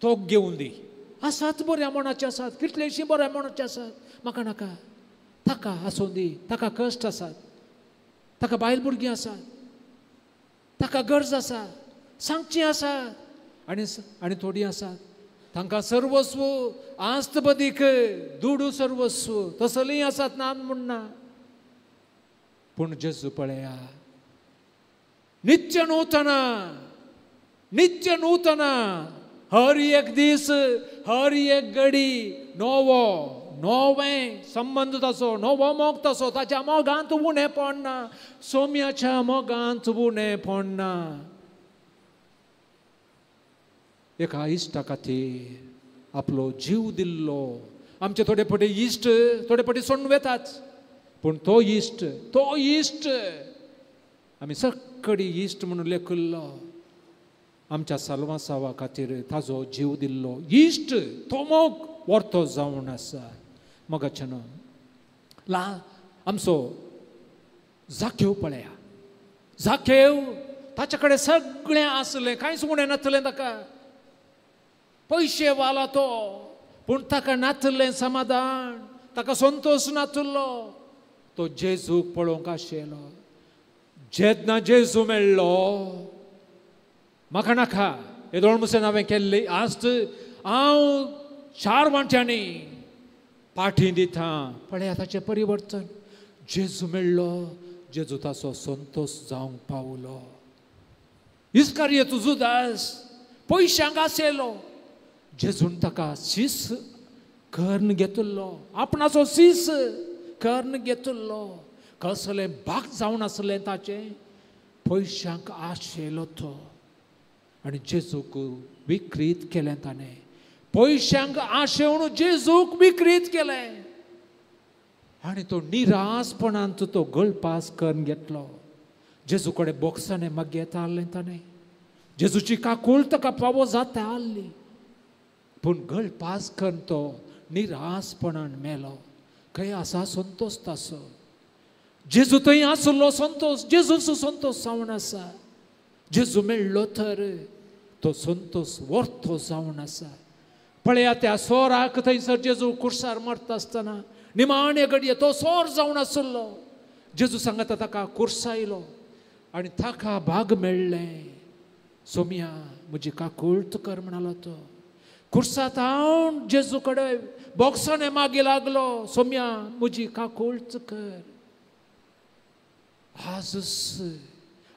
तो घेवन दी. आसात बऱ्या मनाचे आसात, कितलेशीं बऱ्या मनाचे आसात, म्हाका नाका, ताका आसूं दी, ताका कश्ट आसात, ताका बायल भुरगीं आसात, ताका गरज आसा, सांगची आसात. आनी थोडीं आसात तांकां सर्वस्व आस्त बदीक दुडू सर्वस्व, तसलीं आसात, ना म्हणना. पूण जेजू पळया, नित्य नूतना हर एक दीस, हर एक घडी नोवें संबंध ताचो, नवो मोग ताचो, ताच्या मोगांत उणें पडना, सोम्याच्या मोगांत उणें पडना. एका इश्टा खातीर आपलो जीव दिल्लो. आमचे थोडे फावटी इश्ट थोडे फावटी सोडून वेतात, पूण तो इश्ट आमी सक्कडी इश्ट म्हणून लेखिल्लो. आमच्या साल्वासावा खातीर ताजो जीव दिल्लो इश्ट, तो मोग वर्तो जावन आसा. मोगाच्यान आमचो जाकेव पळया, जाकेव ताचे कडेन सगळें आसलें, कांयच उणें नासलें ताका. पयशे वाला तो, पूण ताका नासलें समाधान, ताका संतोश नासलो. तो जेजूक पळोवंक आशिल्लो. जेन्ना जेजू मेळ्ळो, म्हाका नाका, हे दोन मुसेन हांवें केल्ली आस्त, हांव 4 वांट्यांनी पाठी दिता. पळया ताचें परिवर्तन. जेजू मेळ्ळो, जेजू ताचो संतोश जावंक पावलो. इस्कारियोत जुदास पयशांक आसलो, जेजून ताका सीस करून घेतिल्लो, आपणाचो सीस करून घेतिल्लो. कसलें भाग जावन आसलें ताचें, पयशांक आशेलो तो, आनी जेजूक विकृत केलें ताणें. पयशांक आशेवन जेजूक विकृत केलें, आनी तो निरासपणांत तो गळपास करून घेतलो. जेजू कडेन बोक्सांनी मागयेता आसलें ताणें, जेजूची काकूळ ताका फावो जाता आसली, पूण गळपास करून तो निरासपणान मेलो. खंय आसा संतोश ताचो? जेजू थंय आसलो संतोश, जेजूचो संतोश जावन आसा. जेजू मेळ्ळो तर तो संतोश वर्तो जावन आसा. पळया त्या सोराक थंयसर जेजू कुर्सार मरता आसतना निमाणे घडये तो सोर जावन आसलो. जेजू सांगता ताका कुर्सायलो आनी ताका भाग मेळ्ळें. सोम्या म्हजी काकूळट कर म्हणालो तो. कुर्सात हांव जेजू कडेन बोक्साने मागी लागलो, सोम्या म्हजी काकूळट कर.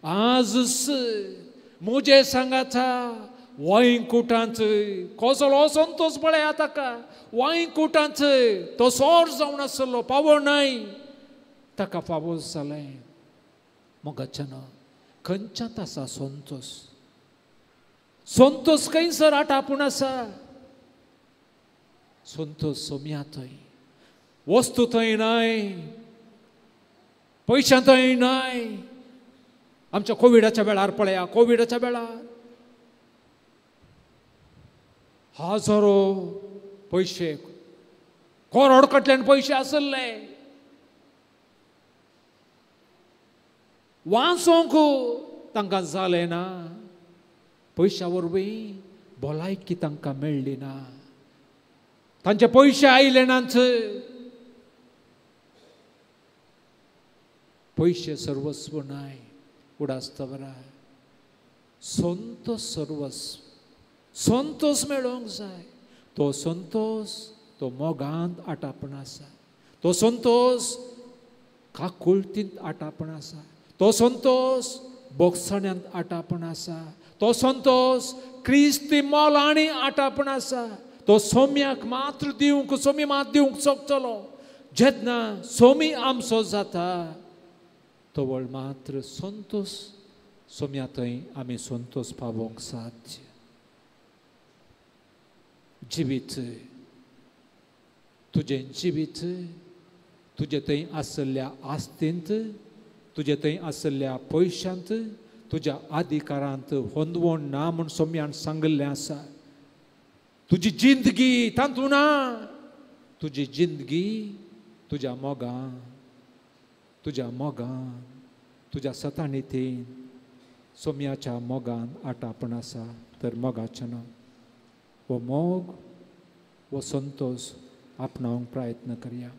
आजच मुझे सांगाता वाईकुटांत कसलो संतोष पळया ताका. वाईकुटांत तो सोर जावन आसलो, पावो नाय, ताका फावो जालें. मोगाच्यान खंयच्यात आसा संतोष? संतोष खंयसर आटापून आसा? संतोष सोम्या थंय. वस्तू थंय नाय, पयशां थंय नाय. आमच्या कोविडाच्या वेळार पळया, कोविडाच्या वेळार हजारो पैसे, करोड कटल्यान पैसे आसले. वाचोंक तांकां जालें ना. पयशा वरवीं भलायकी तांकां मेळ्ळी ना. तांचे पयशे आयले नात. पयशे सर्वस्व नाय. उडासतवरा संतोष सर्वस्व. संतोष मेळोंक जाय. तो संतोष तो मोगांत आटापण आसा. तो संतोष काकुळटींत आटापण आसा. तो संतोष बोगसण्यांत आटापण आसा. तो संतोष क्रिस्ती मोलांनी आटापण आसा. तो सोम्याक मात्र दिवंक सोमी मात दिवंक शकतलो. जेन्ना सोमी आमचो जाता तोवळ मात्र संतोष सोम्या थंय आमी संतोष पावोवंक साध्य. जिवीत तुजें जिवीत तुजे थंय आसल्या आस्तींत तुजे थंय आसल्या पयशांत तुज्या अधिकारांत होंदवण ना म्हूण सोम्यान सांगल्लें आसा. तुजी जिंदगी तातूंत ना. तुजी जिंदगी तुज्या मोगान तुज्या मोगान तुज्या सताणितेन सोम्याच्या मोगान आटापण आसा. तर मोगाचें ना. वो मोग वो संतोष आपणावंक प्रयत्न करया.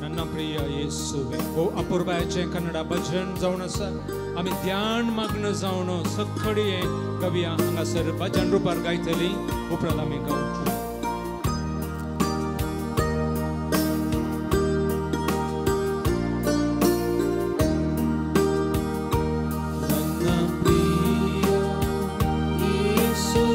ನನ್ನ ಪ್ರಿಯ ಯೇಸುವೆ ಓ ಅಪೂರ್ವಾचे ಕನ್ನಡ भजन जावन आसा. आमी ध्यान मग्न जावन सखडी कविया हांगासर भजन रुपार गायतली. उपरांत आमी गावचो. Yesu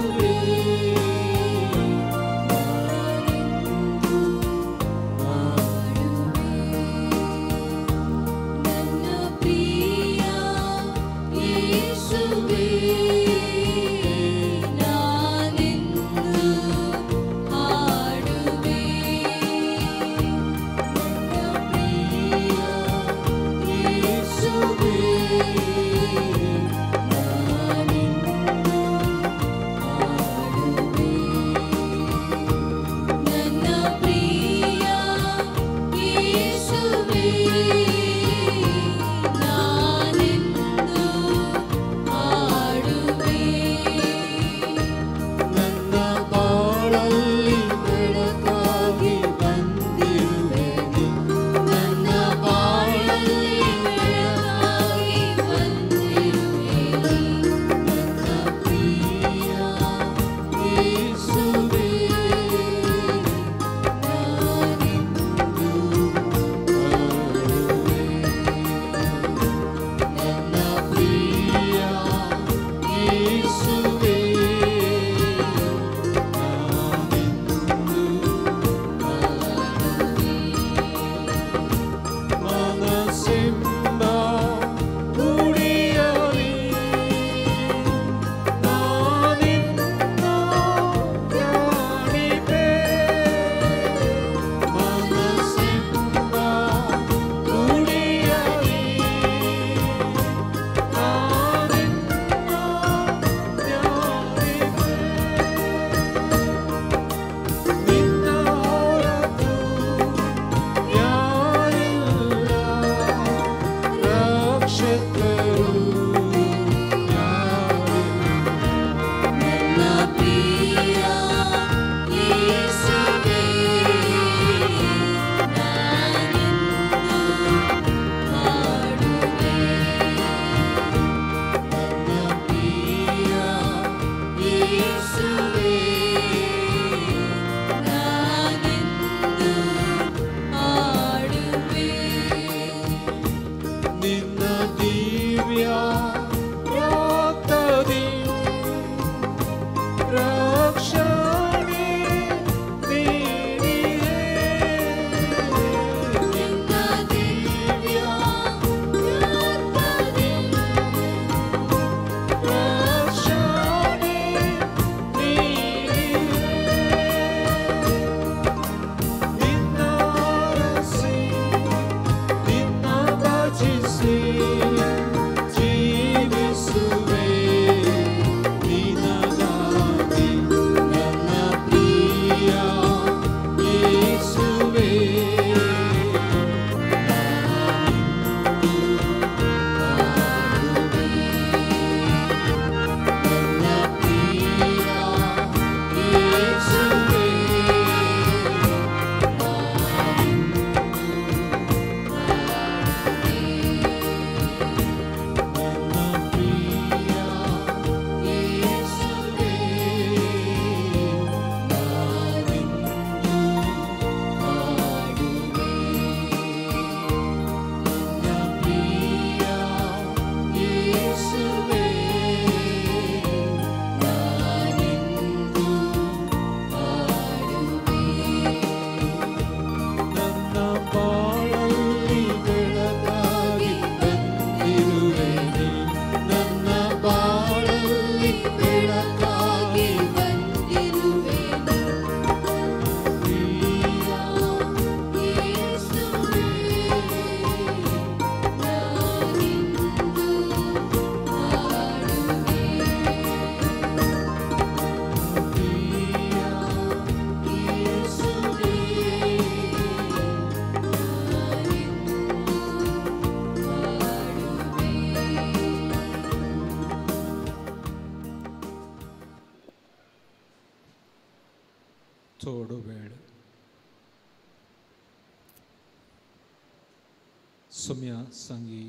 सोम्या सांगी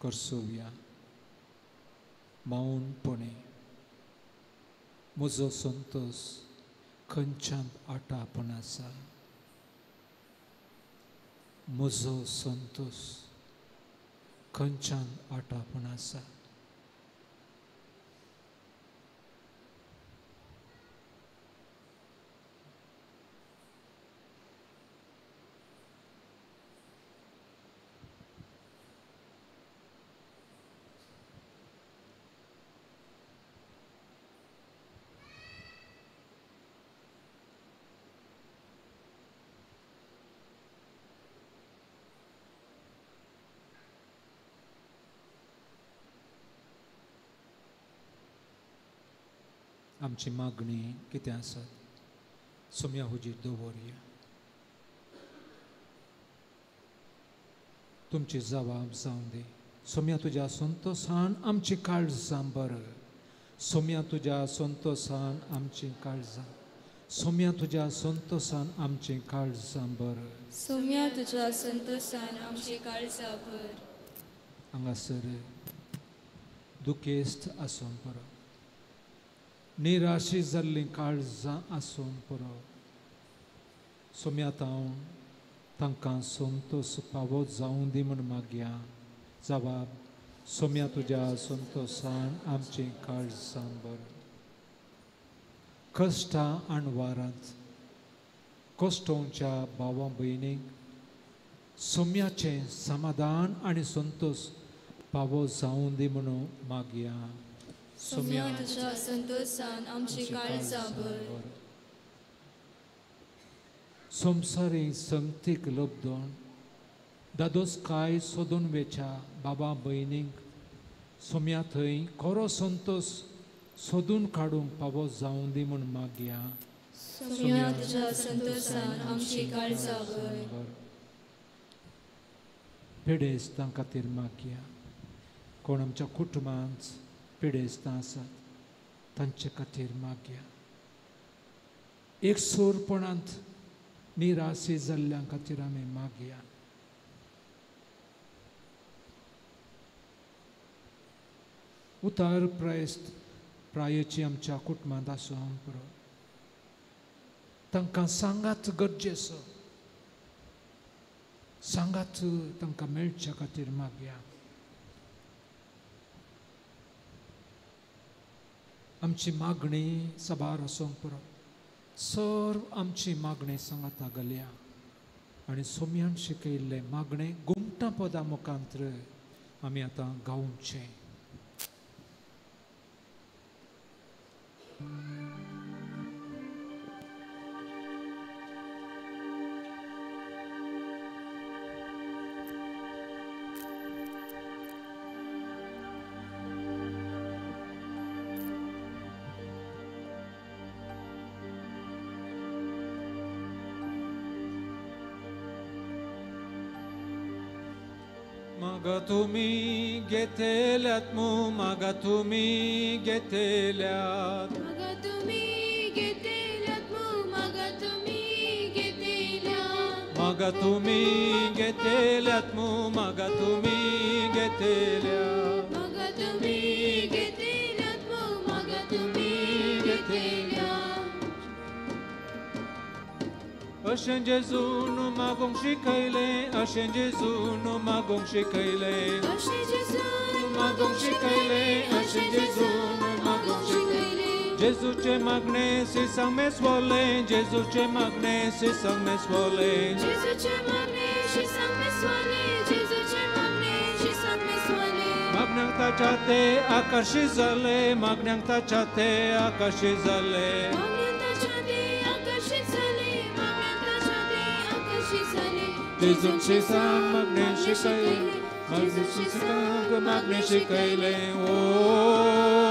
करसोव्या मौनपणे म्हजो संतोष खंयच्यान आटापण आसा म्हजो संतोष खंयच्यान आटापण आसा आमची मागणी कितें आसत सोम्या हुजीर दवरया तुमची जबाब जावं दी सोम्या तुज्या संतोषान आमची काळजां बर सोम्या तुज्या संतोषान आमची काळजां सोम्या तुज्या संतोषान आमची काळजां बर सोम्या तुझ्या संतोषान आमची काळजां भर हांगासर दुखेस्त आसून पुरो निराशी जाल्लीं काळजां आसून पुरो सोम्यात हांव तांकां संतोष फावो जावं दी म्हूण मागया जबाब सोम्या तुज्या संतोषान आमची काळजां बर कश्टां आणवारांत कश्टोवच्या भावां भयणींक सोम्याचें समाधान आनी संतोष फावो जावं दी म्हणून मागया सोम्या तुझ्या संतोषान आमची काळजां भर संवसारी संगतीक लबदोन दादोसकाय सोदून वेच्या बाबा भयणींक सोम्या थंय खरो संतोष सोदून काडूंक फावो जावं दी म्हूण मागया सोम्या तुझ्या संतोषान आमची काळजां भर पिडेस्तां खातीर मागया कोण आमच्या कुटुंबांत पिडेस्तां आसात तांचे खातीर मागया एकसोरपणांत निराशी जाल्ल्यां खातीर आमी मागया उतार प्रायेची आमच्या कुटुंबांत आसूं पुरो तांकां सांगात गरजेचो सांगात तांकां मेळच्या खातीर मागया आमची मागणी सबार आसूंक पुरो सर्व आमची मागणी सांगाता घालया आनी सोम्यान शिकयल्ले मागणे घुमटां पदां मुखांतर आमी आतां गावचें मागा तुम्ही घेतल्यात मागा तुम्ही घेतल्यात मागा तुम्ही घेतल्यात मागा तुम्ही घेतल्यात मागा तुम्ही घेतल्यात मागा तुम्ही घेतल्यात मागा तुम्ही घेतल्यात मागा तुम्ही घेतल्यात अशें जेजून मागोंक शिकयलें अशें जेजून मागोंक शिकयलें अशें जेजून मागोंक शिकयलें अशें जेजून मागोंक शिकयलें जेजूचे मागणे सिसांग मेसवलें जेजूचे मागणे सिसांग मेसवलें जेजूचे मागणे शिसांग मेसवलें जेजूचे मागणे शिसांग मेसवलें मागण्यांक ताच्या ते आकाशी जाले मागण्यांक ताच्या ते आकाशी जाले जेजून शिसांग मागणे शिकयलें मागणे शिसांग मागणे शिकयलें ओ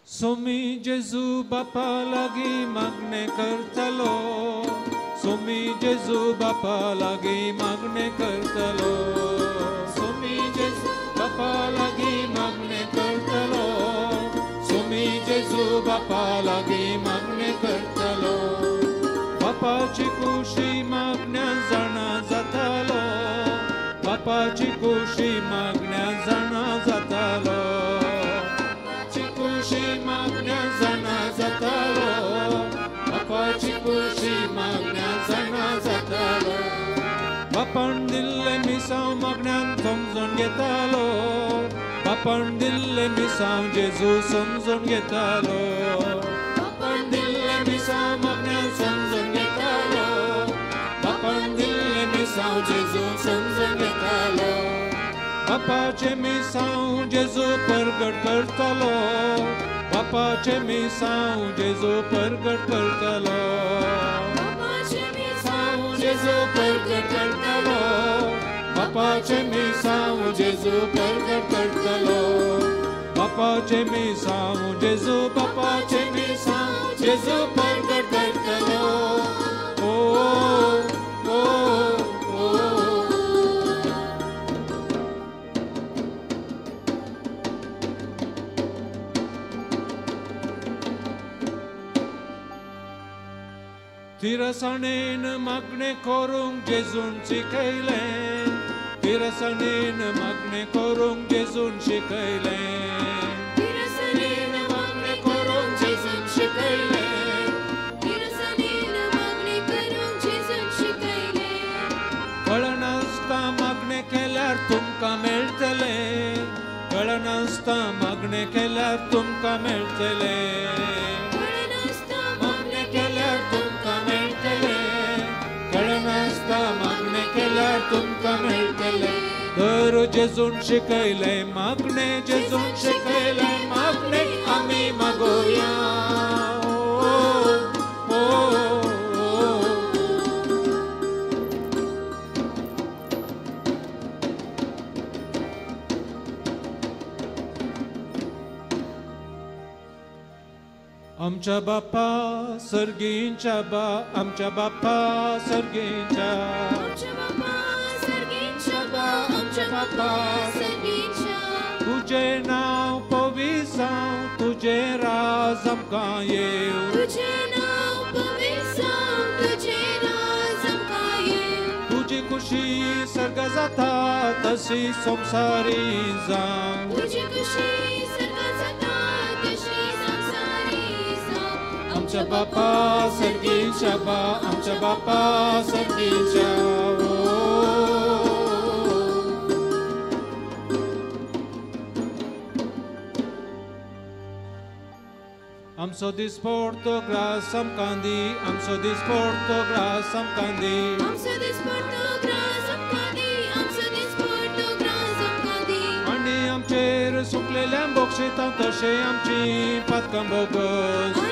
सोमी जेजू बापा लागीं मागणे करतलो सोमी जेजू बापा लागीं मागणे करतलो सोमी जेजू बापा लागीं मागणे करतलो लागी मागणे करतलो बापाची कुशी मागण्या जाणा जातालो बापाची कुशी मागण्या जाणा जातालो बापाची कुशी मागण्या जाणा जातालो बापाची कुशी मागण्या जाणा जातालो बापान दिल्ले मिसांव मागण्यान समजून घेतालो बापान दिल्ले मिसांव जेजू समजून घेतालो बापान दिल्ले मिसांव मागण्यान समजून घेतालो बापान दिल्ले मिसांव जेजू समजून घेतालो बापाचे मिसांव जेजू परगट करतालो बापाचे मिसांव जेजू परगट करतालो बापाचे मिसांव जेजू परगट करतालो बापाचे मिसांव जेजू परगट करतालो बापाचे मिसांव जेजू बापाचे मिसांव जेजू परगट करतालो ओ तिरसाणेन मागणे करूंक जेजून शिकयले तिरसाणेन मागणे करूंक जेजून शिकयले तिरसाणेन मागणे करूंक जेजून शिकयले तिरसाणेन मागणे करूंक जेजून शिकयले कळनासता मागणे केल्यार तुमकां मेळटले कळनासता मागणे केल्यार तुमकां मेळटले मागणे केल्यार तुमकां मेळटले कळनासता मागणे केल्यार तुमकां मेळटले तर जेजून शिकयले मागणे जेजून शिकयले मागणे आमी मागोया आमच्या बापा सर्गींच्या आमच्या बापा सर्गींच्या आमच्या बापा तुझे नाव पविसांव तुझे राज आमकां येव तुझी खुशी सर्ग जाता तशी संवसारी जावं आमच्या बापा सर्गींच्या आमच्या बापा सर्गींच्या आमचो दिसपडतो ग्रास आमकां दी आमचो दिसपडतो ग्रास आमकां दी आनी आमचेर सुकलेल्या बोक्षितां तशें आमची पातकां बोगस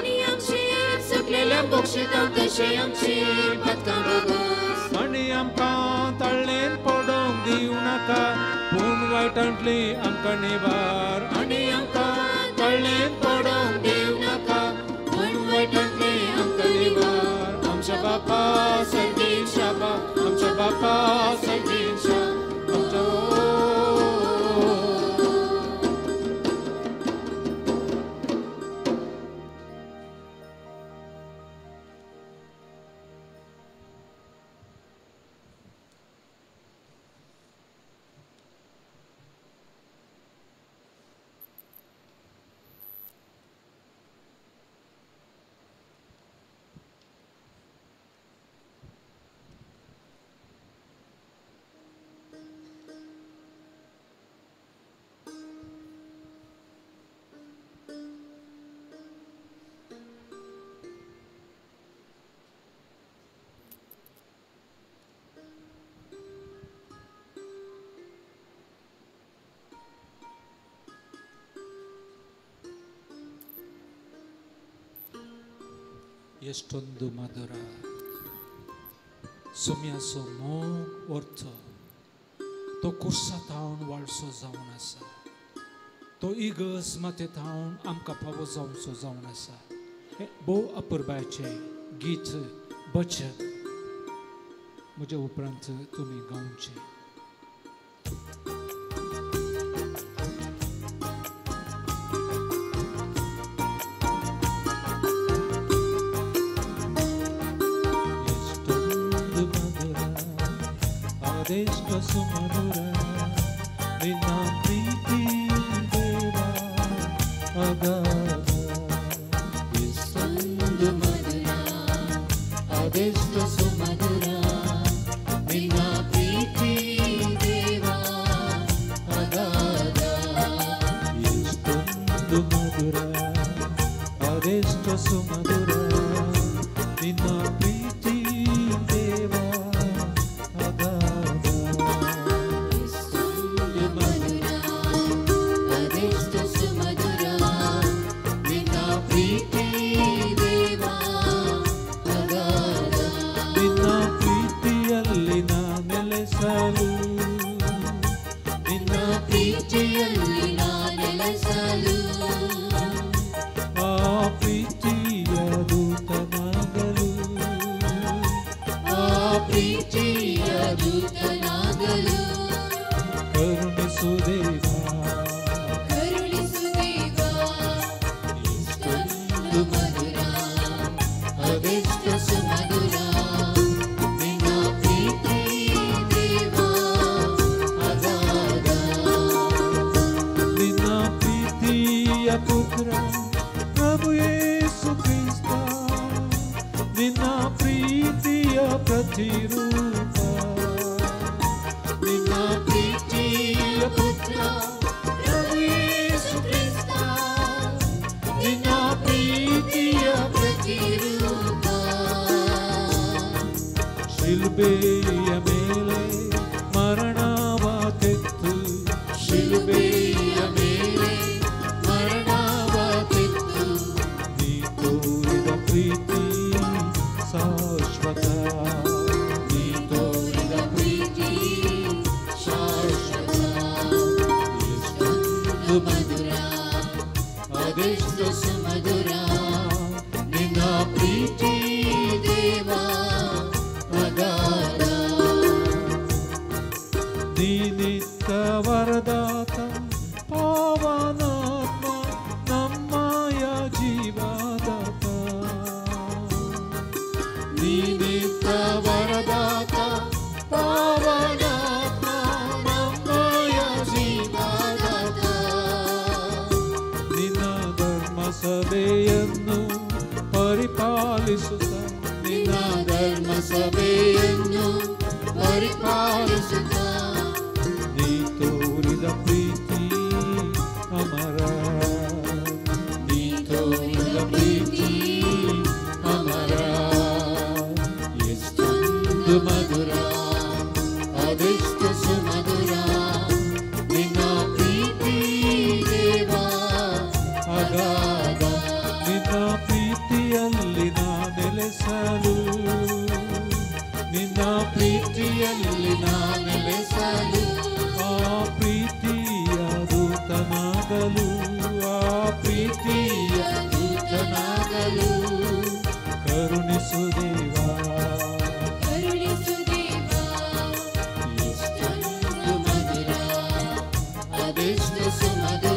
सुकलेल्या बोक्षितां तशें आमची पातकां बोगस आनी आमकां तळ्ळेन पडोवंक दिवं नाका पूण वायटांतली आमकां निबार आनी आमकां तळ्ळेन पडोवंक दिवं नाका पूण वायटांतली आमकां निबार आमच्या बापा सर्गींच्या आमच्या बापा सर्गींच्या आमच्या ಎಷ್ಟೊಂದು ಮಧುರ सुम्याचो मोग अर्थ तो कुर्सा थावन वाळसो जावन आसा तो इगस माते थावन आमकां फावो जावचो जावन आसा हे भोव अपुरबायचे गीत भजन म्हज्या उपरांत तुमी गावचे ಸುಮಧುರ ನಿನ್ನ ಪ್ರೀತಿ ದೇವ ಅಗಾಧ ಎಷ್ಟೊಂದು ಮಧುರ ಅದೆಷ್ಟು ಸುಮಧುರ ನಿನ್ನ ಪ್ರೀತಿ ದೇವ ಅಗಾಧ ಎಷ್ಟೊಂದು ಮಧುರ ಅದೆಷ್ಟು ಸುಮಧುರ ನಿನ್ನ ಪ್ರೀತಿ ದೇವ ಅಗಾಧ ಎಷ್ಟೊಂದು ಮಧುರ ಅದೆಷ್ಟು ಸುಮಧುರ ನಿನ್ನ ಪ್ರೀತಿ ದೇವ ಅಗಾಧ ನಿನ್ನ ಪ್ರೀತಿಯಲ್ಲಿ ನಾ ನೆಲೆಸಲು ನಿನ್ನ ಪ್ರೀತಿಯಲ್ಲಿ ನಾ ನೆಲೆಸಲು ಆ ಪ್ರೀತಿಯ ದೂತನಾಗಲು ಆ ಪ್ರೀತಿಯ ದೂತನಾಗಲು ಕರುಣಿಸು ದೇವಾ ಕರುಣಿಸು ದೇವ ಎಷ್ಟೊಂದು ಮಧುರ ಅದೆಷ್ಟು ಸುಮಧುರ ನಿನ್ನ ಪ್ರೀತಿ ದೇವ ಅಗಾಧ ನಿನ್ನ ಪ್ರೀತಿಯ ಪುತ್ರ ಪ್ರಭು ಯೇಸು ಕ್ರಿಸ್ತ ನಿನ್ನ ಪ್ರೀತಿಯ ಪ್ರತಿರೂಪ ನಿನ್ನ ಪ್ರೀತಿಯ ಪುತ್ರ ಪ್ರಭು ಯೇಸು ಕ್ರಿಸ್ತ ನಿನ್ನ ಪ್ರೀತಿಯ ಪ್ರತಿರೂಪ ಶಿಲುಬೆಯ ಮೇಲೆ ಮರಣವ ತೆತ್ತು ಶಿಲುಬೆಯ ಮೇಲೆ ಮರಣವ ತೆತ್ತು ನೀ ತೋರಿದ ಪ್ರೀತಿ ಶಾಶ್ವತ ನೀ ತೋರಿದ ಪ್ರೀತಿ ಶಾಶ್ವತ ಎಷ್ಟೊಂದು ಮಧುರ ಅದೆಷ್ಟು ಸುಮಧುರ ನಿನ್ನ ಪ್ರೀತಿ ದೇವ ಅಗಾಧ ನೀನಿತ್ತ ವರದಾತ ಪಾವನಾತ್ಮ ನಮ್ಮಯ ಜೀವದಾತ ನೀನಿತ್ತ ವರದಾತ ಪಾವನಾತ್ಮ ನಮ್ಮಯ ಜೀವದಾತ ನಿನ್ನ ಧರ್ಮ ಸಭೆಯನ್ನು ಪರಿಪಾಲಿಸುತ್ತ ನಿನ್ನ ಧರ್ಮ ಸಭೆಯನ್ನು ಪರಿಪಾಲಿಸುತ್ತ ನೀ ತೋರಿದ ಪ್ರೀತಿ ಅಮರ ನೀ ತೋರಿದ ಪ್ರೀತಿ ಅಮರ ಎಷ್ಟೊಂದು ಮಧುರ ಅದೆಷ್ಟು ಸುಮಧುರ ನಿನ್ನ ಪ್ರೀತಿ ದೇವ ಅಗಾಧ ನಿನ್ನ ಪ್ರೀತಿಯಲ್ಲಿ ನಾ ನೆಲೆಸಲು ನಿನ್ನ ಪ್ರೀತಿಯಲ್ಲಿ ನಾ ನೆಲೆಸಲು ಆ ಪ್ರೀತಿಯ ದೂತನಾಗಲು ಆ ಪ್ರೀತಿಯ ದೂತನಾಗಲು ಕರುಣಿಸು ದೇವಾ ಕರುಣಿಸು ದೇವ ಎಷ್ಟೊಂದು ಮಧುರ ಅದೆಷ್ಟು ಸುಮಧುರ